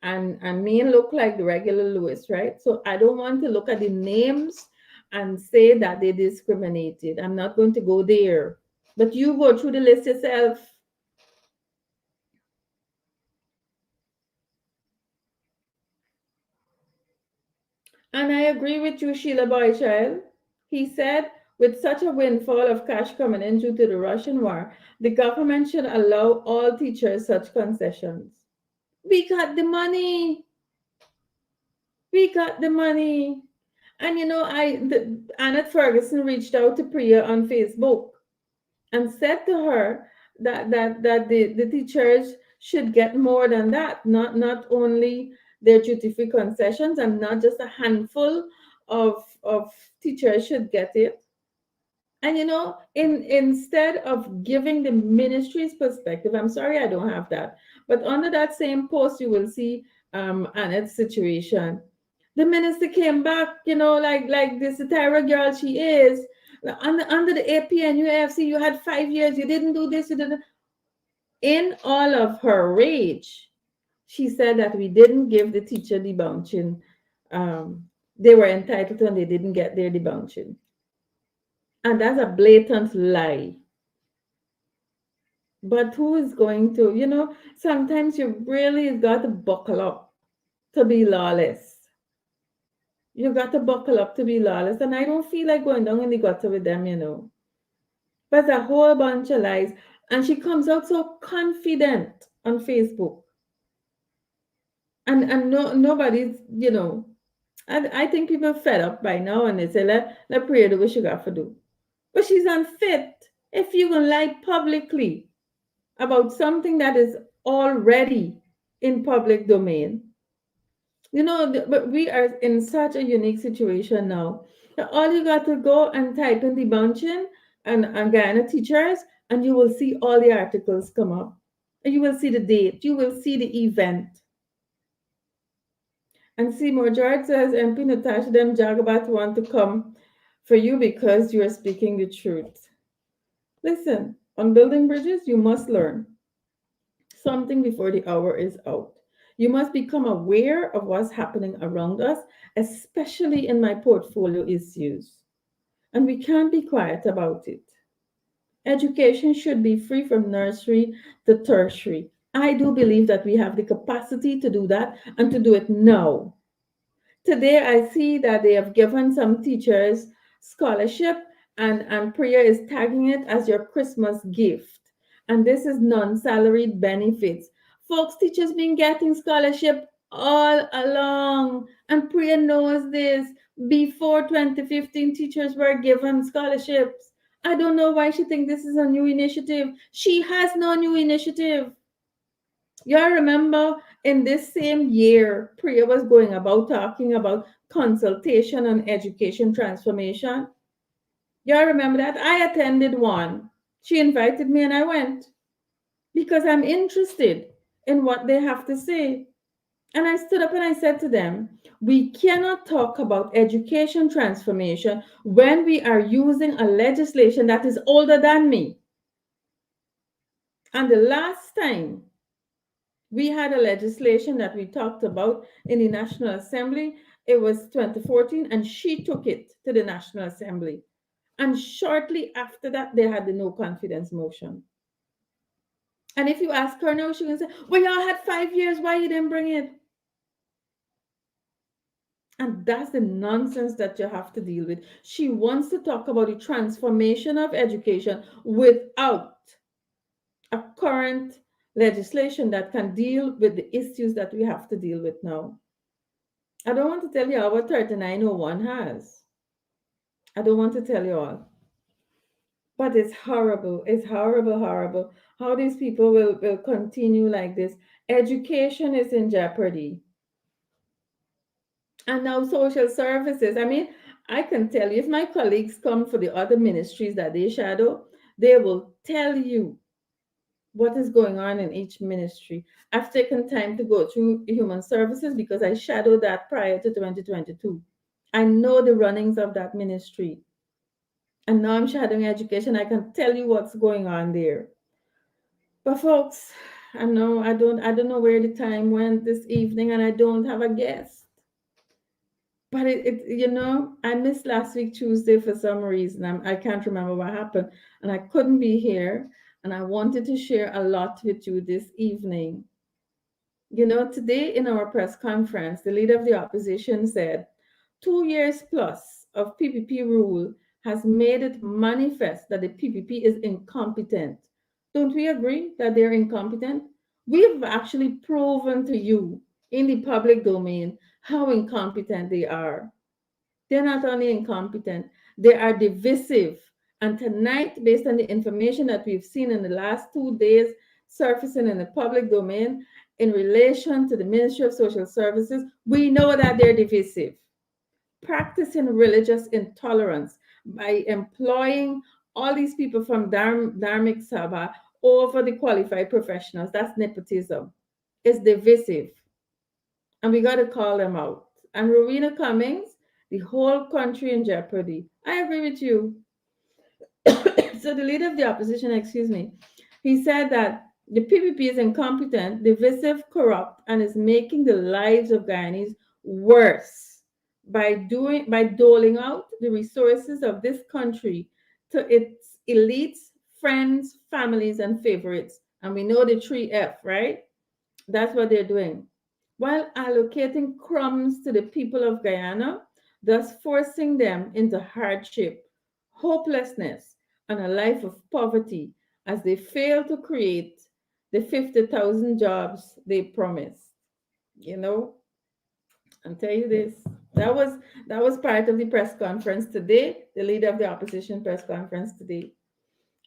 and me look like the regular Lewis, right? So I don't want to look at the names and say that they discriminated. I'm not going to go there. But you go through the list yourself. And I agree with you, Sheila Boychild. He said, with such a windfall of cash coming in due to the Russian war, the government should allow all teachers such concessions. We got the money. We got the money. And Annette Ferguson reached out to Priya on Facebook and said to her that the teachers should get more than that, not only their duty free concessions, and not just a handful of teachers should get it. And instead of giving the ministry's perspective, I'm sorry I don't have that, but under that same post you will see Annette's situation. The minister came back, like this Tyra girl she is. Under the APN UFC, you had 5 years, you didn't do this, you didn't. In all of her rage, she said that we didn't give the teacher debouching. They were entitled to and they didn't get their debouching. And that's a blatant lie. But who is going to, sometimes you really got to buckle up to be lawless. You got to buckle up to be lawless. And I don't feel like going down in the gutter with them. But a whole bunch of lies. And she comes out so confident on Facebook. And no nobody's, I think people are fed up by now and they say, let Priya do what she got to do. But she's unfit. If you can lie publicly about something that is already in public domain. But we are in such a unique situation now. That all you got to go and type in the bunching and Guyana teachers, and you will see all the articles come up. And you will see the date, you will see the event. And Seymour George says MP Natasha them Jagabat want to come for you because you are speaking the truth. Listen, on building bridges, you must learn something before the hour is out. You must become aware of what's happening around us, especially in my portfolio issues. And we can't be quiet about it. Education should be free from nursery to tertiary. I do believe that we have the capacity to do that and to do it now. Today, I see that they have given some teachers scholarship, and Priya is tagging it as your Christmas gift. And this is non-salaried benefits. Folks, teachers been getting scholarship all along, and Priya knows this. Before 2015, teachers were given scholarships. I don't know why she thinks this is a new initiative. She has no new initiative. Y'all remember in this same year, Priya was going about talking about consultation on education transformation. Y'all remember that? I attended one. She invited me and I went because I'm interested in what they have to say. And I stood up and I said to them, we cannot talk about education transformation when we are using a legislation that is older than me. And the last time we had a legislation that we talked about in the National Assembly. It was 2014, and she took it to the National Assembly. And shortly after that, they had the no confidence motion. And if you ask her now, she will say, well, y'all had 5 years, why you didn't bring it? And that's the nonsense that you have to deal with. She wants to talk about the transformation of education without a current legislation that can deal with the issues that we have to deal with now. I don't want to tell you all what 3901 has. I don't want to tell you all. But it's horrible. It's horrible, horrible. How these people will continue like this. Education is in jeopardy. And now social services. I mean, I can tell you, if my colleagues come for the other ministries that they shadow, they will tell you what is going on in each ministry. I've taken time to go through human services because I shadowed that prior to 2022. I know the runnings of that ministry. And now I'm shadowing education. I can tell you what's going on there. But folks, I don't know where the time went this evening, and I don't have a guest. But I missed last week Tuesday for some reason. I can't remember what happened, and I couldn't be here. And I wanted to share a lot with you this evening. Today in our press conference, the leader of the opposition said 2 years plus of PPP rule has made it manifest that the PPP is incompetent. Don't we agree that they're incompetent? We've actually proven to you in the public domain how incompetent they are. They're not only incompetent, they are divisive. And tonight, based on the information that we've seen in the last 2 days surfacing in the public domain in relation to the Ministry of Social Services, we know that they're divisive. Practicing religious intolerance by employing all these people from Dharmic Sabha over the qualified professionals, that's nepotism. It's divisive, and we got to call them out. And Rowena Cummings, the whole country in jeopardy. I agree with you. So the leader of the opposition, excuse me, he said that the PPP is incompetent, divisive, corrupt, and is making the lives of Guyanese worse by doling out the resources of this country to its elites, friends, families, and favorites. And we know the three F, right? That's what they're doing. While allocating crumbs to the people of Guyana, thus forcing them into hardship, hopelessness, and a life of poverty as they fail to create the 50,000 jobs they promised. You know, I'll tell you this. That was part of the press conference today, the leader of the opposition press conference today.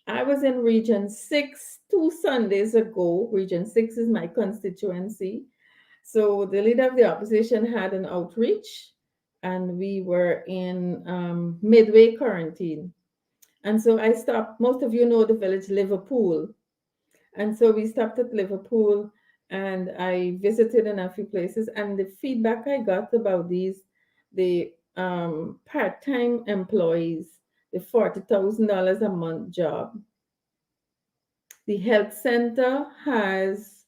I was in Region 6 2 Sundays ago. Region 6 is my constituency. So the leader of the opposition had an outreach, and we were in midway quarantine. And so I stopped. Most of you know the village Liverpool. And so we stopped at Liverpool, and I visited in a few places. And the feedback I got about the part time employees, the $40,000 a month job, the health center has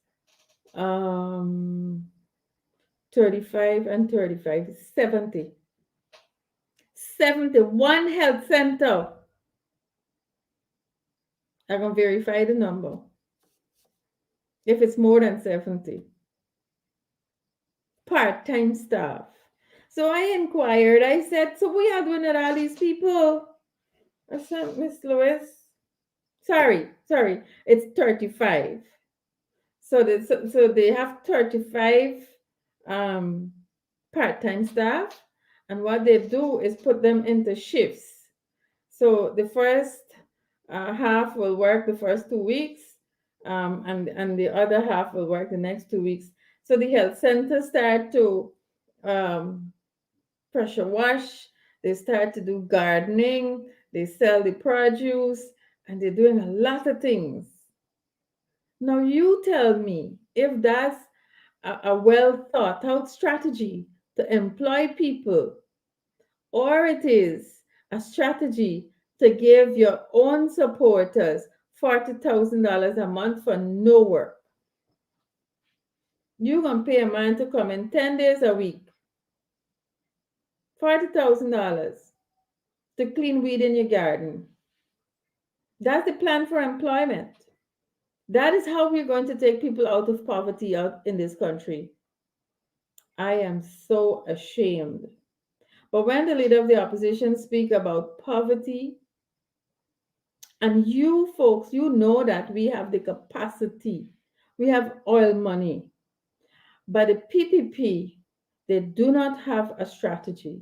35 and 35, 70. 71 health center. I can verify the number if it's more than 70 part-time staff. So I inquired. I said, so we are doing it all these people. I said, Miss Lois, sorry, it's 35. So they have 35 um, part-time staff, and what they do is put them into shifts. So the first half will work the first 2 weeks, and the other half will work the next 2 weeks. So the health centers start to um, pressure wash, they start to do gardening, they sell the produce, and they're doing a lot of things. Now, you tell me if that's a well thought out strategy to employ people, or it is a strategy to give your own supporters $40,000 a month for no work. You're going to pay a man to come in 10 days a week, $40,000 to clean weed in your garden. That's the plan for employment. That is how we're going to take people out of poverty out in this country. I am so ashamed. But when the leader of the opposition speak about poverty, and you folks, you know that we have the capacity, we have oil money, but the PPP, they do not have a strategy.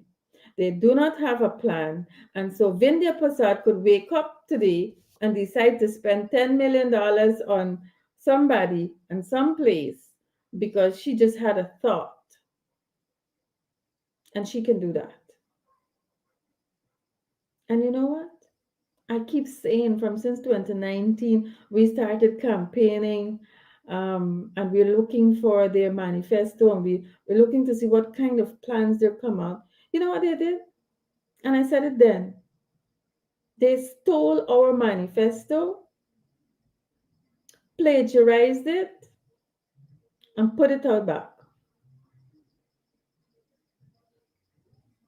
They do not have a plan. And so Vindhya Prasad could wake up today and decide to spend $10 million on somebody and someplace because she just had a thought. And she can do that. And you know what? I keep saying from since 2019, we started campaigning, and we're looking for their manifesto, and we're looking to see what kind of plans they'll come out. You know what they did? And I said it then. They stole our manifesto, plagiarized it, and put it out back.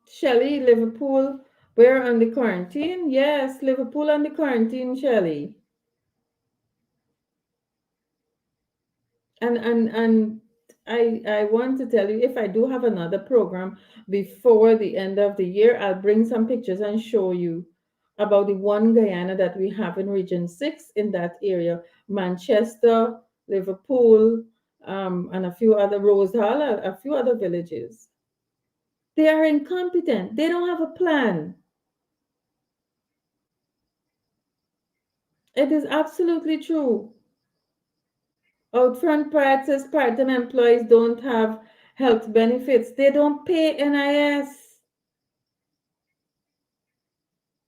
Shelley, Liverpool, we're on the quarantine. Yes, Liverpool on the quarantine, Shelley. And I want to tell you, if I do have another program before the end of the year, I'll bring some pictures and show you about the one Guyana that we have in Region 6 in that area. Manchester, Liverpool, and a few other, Rose Hall, a few other villages. They are incompetent. They don't have a plan. It is absolutely true. Outfront says part-time employees don't have health benefits. They don't pay NIS.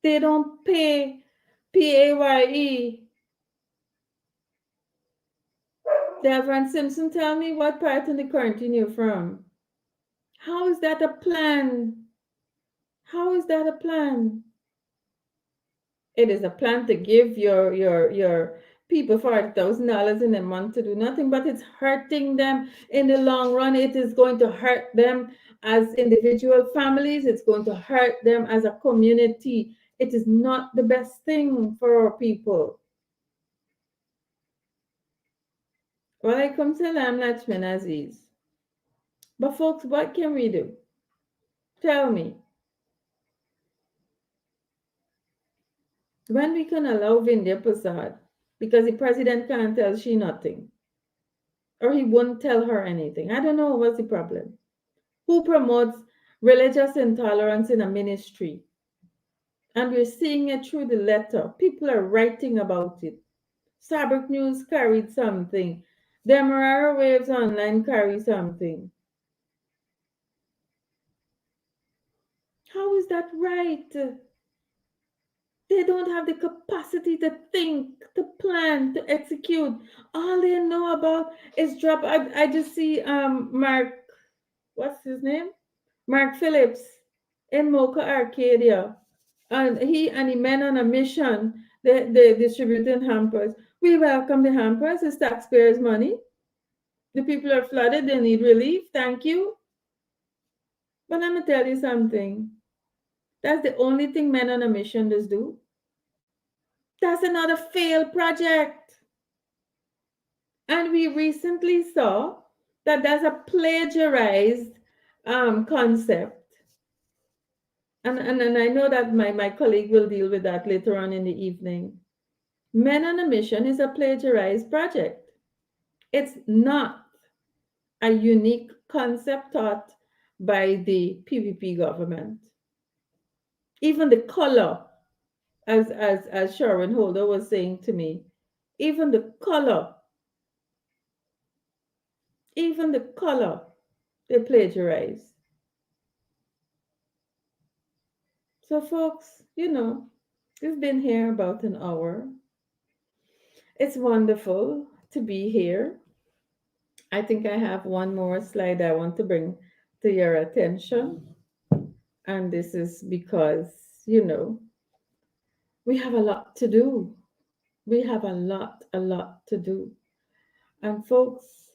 They don't pay PAYE. Delvin Simpson, tell me what part in the quarantine you're from. How is that a plan? How is that a plan? It is a plan to give your people $40,000 in a month to do nothing, but it's hurting them in the long run. It is going to hurt them as individual families. It's going to hurt them as a community. It is not the best thing for our people. Walaikum salam, Lachman Aziz. But folks, what can we do? Tell me. When we can allow Vindhya Prasad, because the president can't tell she nothing, or he won't tell her anything. I don't know what's the problem. Who promotes religious intolerance in a ministry? And we're seeing it through the letter. People are writing about it. Sabbath News carried something. Demerara Waves Online carried something. How is that right? They don't have the capacity to think, to plan, to execute. All they know about is drop. I just see Mark, what's his name? Mark Phillips in Mocha Arcadia. And he and the men on a mission, they distributing hampers. We welcome the hampers, it's taxpayers' money. The people are flooded, they need relief. Thank you. But let me tell you something. That's the only thing men on a mission does do. That's another failed project. And we recently saw that there's a plagiarized concept. And I know that my colleague will deal with that later on in the evening. Men on a Mission is a plagiarized project. It's not a unique concept taught by the PPP government. Even the color, as Sharon Holder was saying to me, even the color, even the color, they plagiarize. So, folks, we've been here about an hour. It's wonderful to be here. I think I have one more slide I want to bring to your attention. And this is because, we have a lot to do. We have a lot to do. And folks,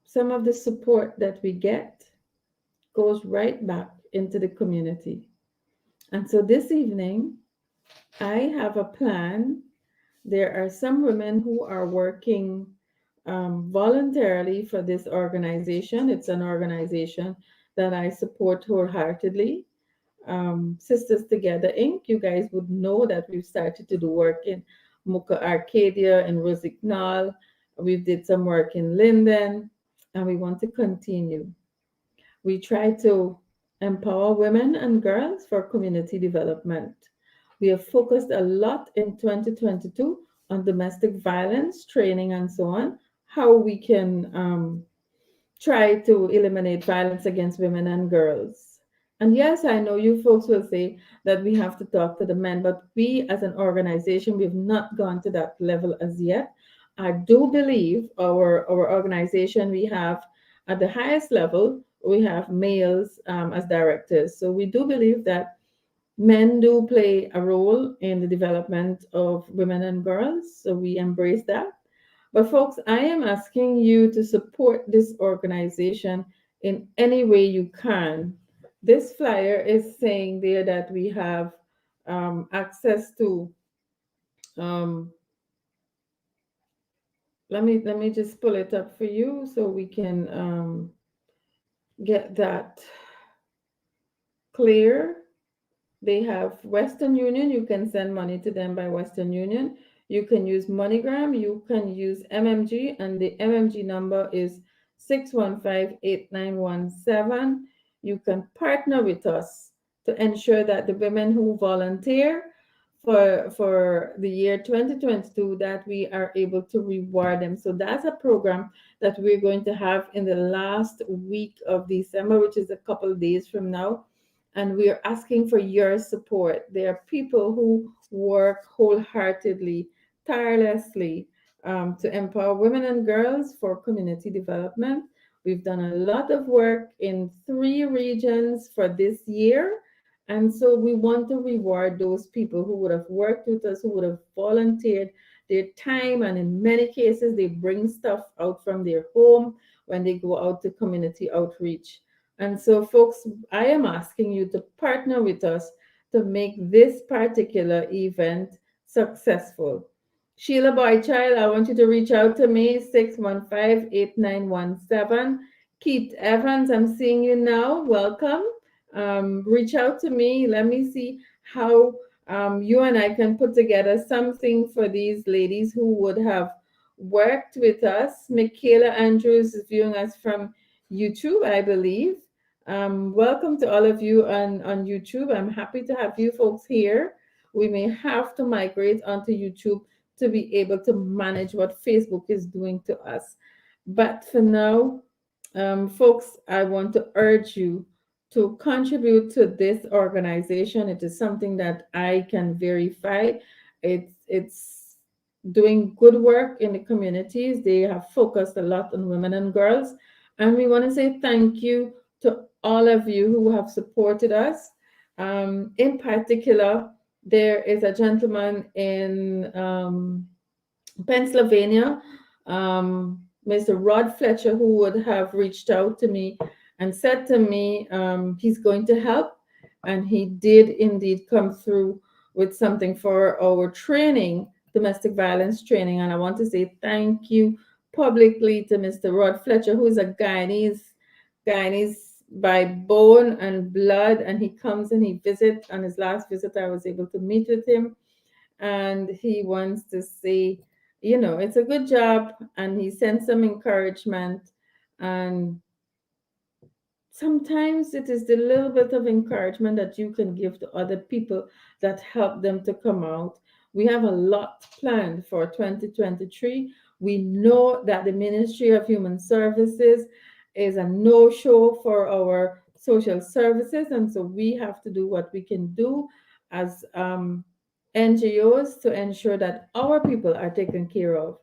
some of the support that we get goes right back into the community. And so this evening, I have a plan. There are some women who are working voluntarily for this organization. It's an organization that I support wholeheartedly. Sisters Together Inc. You guys would know that we've started to do work in Muka Arcadia and Rosignol. We did some work in Linden, and we want to continue. We try to empower women and girls for community development. We have focused a lot in 2022 on domestic violence training and so on, how we can try to eliminate violence against women and girls. And yes, I know you folks will say that we have to talk to the men, but we as an organization, we've not gone to that level as yet. I do believe our organization, we have at the highest level, we have males as directors. So we do believe that men do play a role in the development of women and girls. So we embrace that. But folks, I am asking you to support this organization in any way you can. This flyer is saying there that we have access to. Um, let me just pull it up for you so we can get that clear. They have Western Union. You can send money to them by Western Union. You can use MoneyGram. You can use MMG, and the MMG number is 615-8917. You can partner with us to ensure that the women who volunteer for the year 2022, that we are able to reward them. So that's a program that we're going to have in the last week of December, which is a couple of days from now, and we are asking for your support. There are people who work wholeheartedly, tirelessly, to empower women and girls for community development. We've done a lot of work in 3 regions for this year. And so we want to reward those people who would have worked with us, who would have volunteered their time. And in many cases, they bring stuff out from their home when they go out to community outreach. And so, folks, I am asking you to partner with us to make this particular event successful. Sheila Boychild, I want you to reach out to me, 615-8917. Keith Evans, I'm seeing you now. Welcome. Reach out to me. Let me see how you and I can put together something for these ladies who would have worked with us. Michaela Andrews is viewing us from YouTube, I believe. Welcome to all of you on YouTube. I'm happy to have you folks here. We may have to migrate onto YouTube to be able to manage what Facebook is doing to us. But for now, folks, I want to urge you to contribute to this organization. It is something that I can verify. It's doing good work in the communities. They have focused a lot on women and girls. And we want to say thank you to all of you who have supported us. In particular, there is a gentleman in Pennsylvania, Mr. Rod Fletcher, who would have reached out to me and said to me he's going to help. And he did indeed come through with something for our training, domestic violence training. And I want to say thank you publicly to Mr. Rod Fletcher, who is a Guyanese by bone and blood. And he comes and he visits. On his last visit, I was able to meet with him, and he wants to say, it's a good job, and he sends some encouragement. And sometimes it is the little bit of encouragement that you can give to other people that help them to come out. We have a lot planned for 2023. We know that the Ministry of Human Services is a no show for our social services, and so we have to do what we can do as NGOs to ensure that our people are taken care of.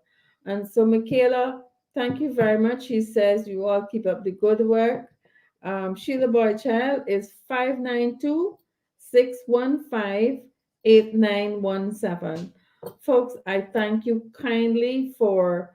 And so, Michaela, thank you very much. She says you all keep up the good work. Sheila Boychild is 592-615-8917. Folks, I thank you kindly for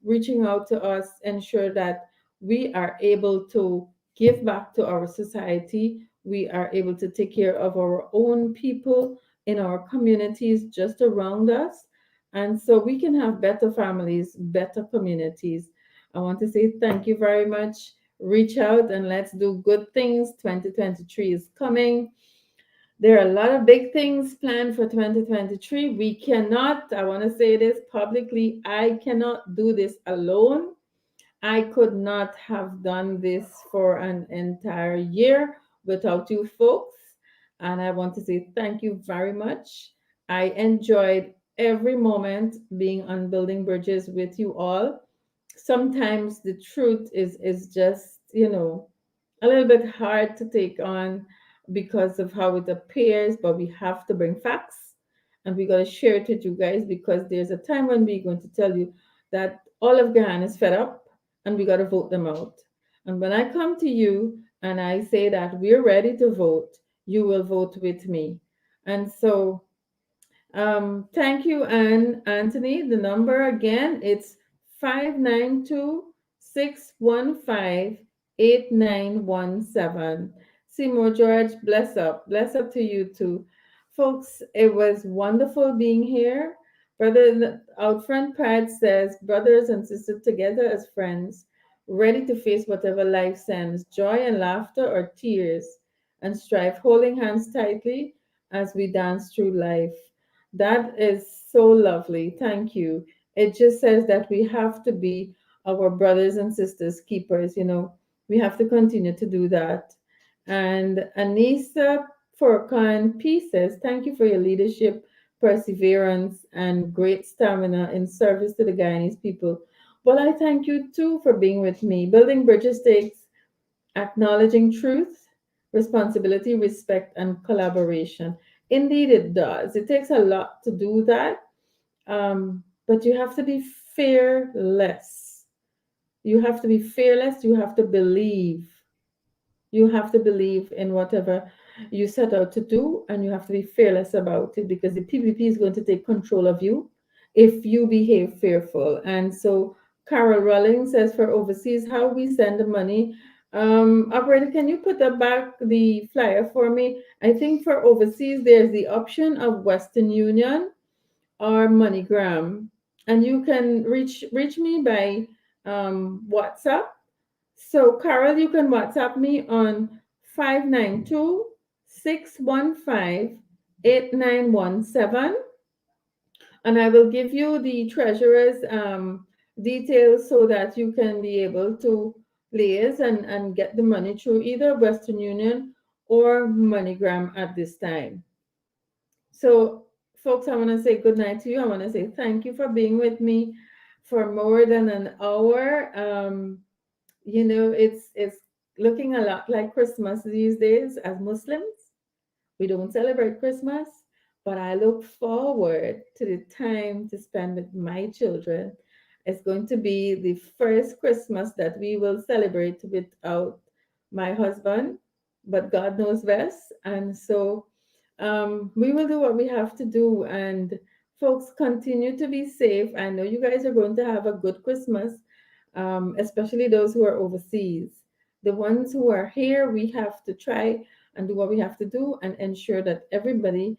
reaching out to us, ensure that we are able to give back to our society. We are able to take care of our own people in our communities just around us. And so we can have better families, better communities. I want to say thank you very much. Reach out and let's do good things. 2023 is coming. There are a lot of big things planned for 2023. We cannot, I want to say this publicly, I cannot do this alone. I could not have done this for an entire year without you folks. And I want to say thank you very much. I enjoyed every moment being on Building Bridges with you all. Sometimes the truth is just, a little bit hard to take on because of how it appears, but we have to bring facts, and we got to share it with you guys, because there's a time when we're going to tell you that all of Guyana is fed up and we got to vote them out. And when I come to you and I say that we're ready to vote, you will vote with me. And so Thank you, and Anthony. The number again, it's 592-615-8917. Seymour George, bless up. Bless up to you too. Folks, it was wonderful being here. Brother Out Front Pride says, brothers and sisters together as friends, ready to face whatever life sends, joy and laughter or tears, and strife, holding hands tightly as we dance through life. That is so lovely. Thank you. It just says that we have to be our brothers and sisters keepers, you know. We have to continue to do that. And Anissa Furkan P says, thank you for your leadership, perseverance, and great stamina in service to the Guyanese people. Well, I thank you too for being with me. Building bridges takes acknowledging truth, responsibility, respect, and collaboration. Indeed, it does. It takes a lot to do that, but you have to be fearless. You have to be fearless. You have to believe. You have to believe in whatever you set out to do, and you have to be fearless about it because the PPP is going to take control of you if you behave fearful. And so, Carol Rawlings says for overseas, how we send the money. Operator, can you put that back the flyer for me? I think for overseas, there's the option of Western Union or MoneyGram, and you can reach me by WhatsApp. So, Carol, you can WhatsApp me on 592-615-8917, and I will give you the treasurer's details so that you can be able to liaise and get the money through either Western Union or MoneyGram at this time. So, folks, I want to say good night to you. I want to say thank you for being with me for more than an hour. You know, it's looking a lot like Christmas these days as Muslims. We don't celebrate Christmas, but I look forward to the time to spend with my children. It's going to be the first Christmas that we will celebrate without my husband, but God knows best. And so we will do what we have to do. And folks, continue to be safe. I know you guys are going to have a good Christmas, especially those who are overseas. The ones who are here, we have to try and do what we have to do and ensure that everybody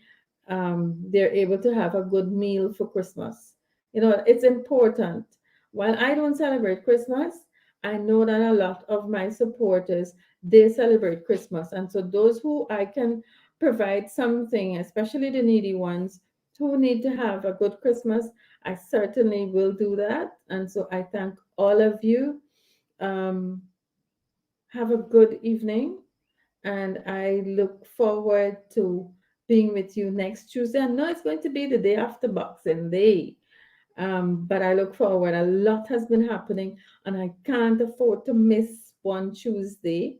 they're able to have a good meal for Christmas. You know, it's important. While I don't celebrate Christmas, I know that a lot of my supporters they celebrate Christmas, and so those who I can provide something, especially the needy ones who need to have a good Christmas, I certainly will do that. And so I thank all of you. Um, have a good evening, and I look forward to being with you next Tuesday. I know it's going to be the day after Boxing Day, but I look forward. A lot has been happening, and I can't afford to miss one Tuesday.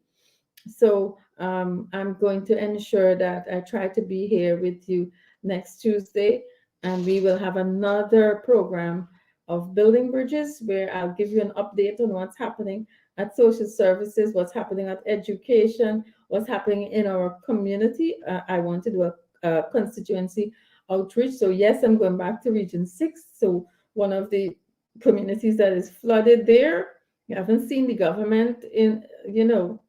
So I'm going to ensure that I try to be here with you next Tuesday, and we will have another program of building bridges where I'll give you an update on what's happening at social services, what's happening at education, what's happening in our community. I want to do a constituency outreach. So yes, I'm going back to Region 6. So one of the communities that is flooded there, you haven't seen the government in, you know,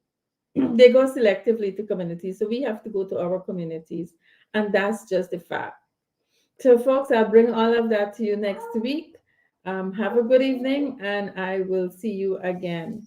they go selectively to communities. So we have to go to our communities. And that's just a fact. So, folks, I'll bring all of that to you next week. Have a good evening, and I will see you again.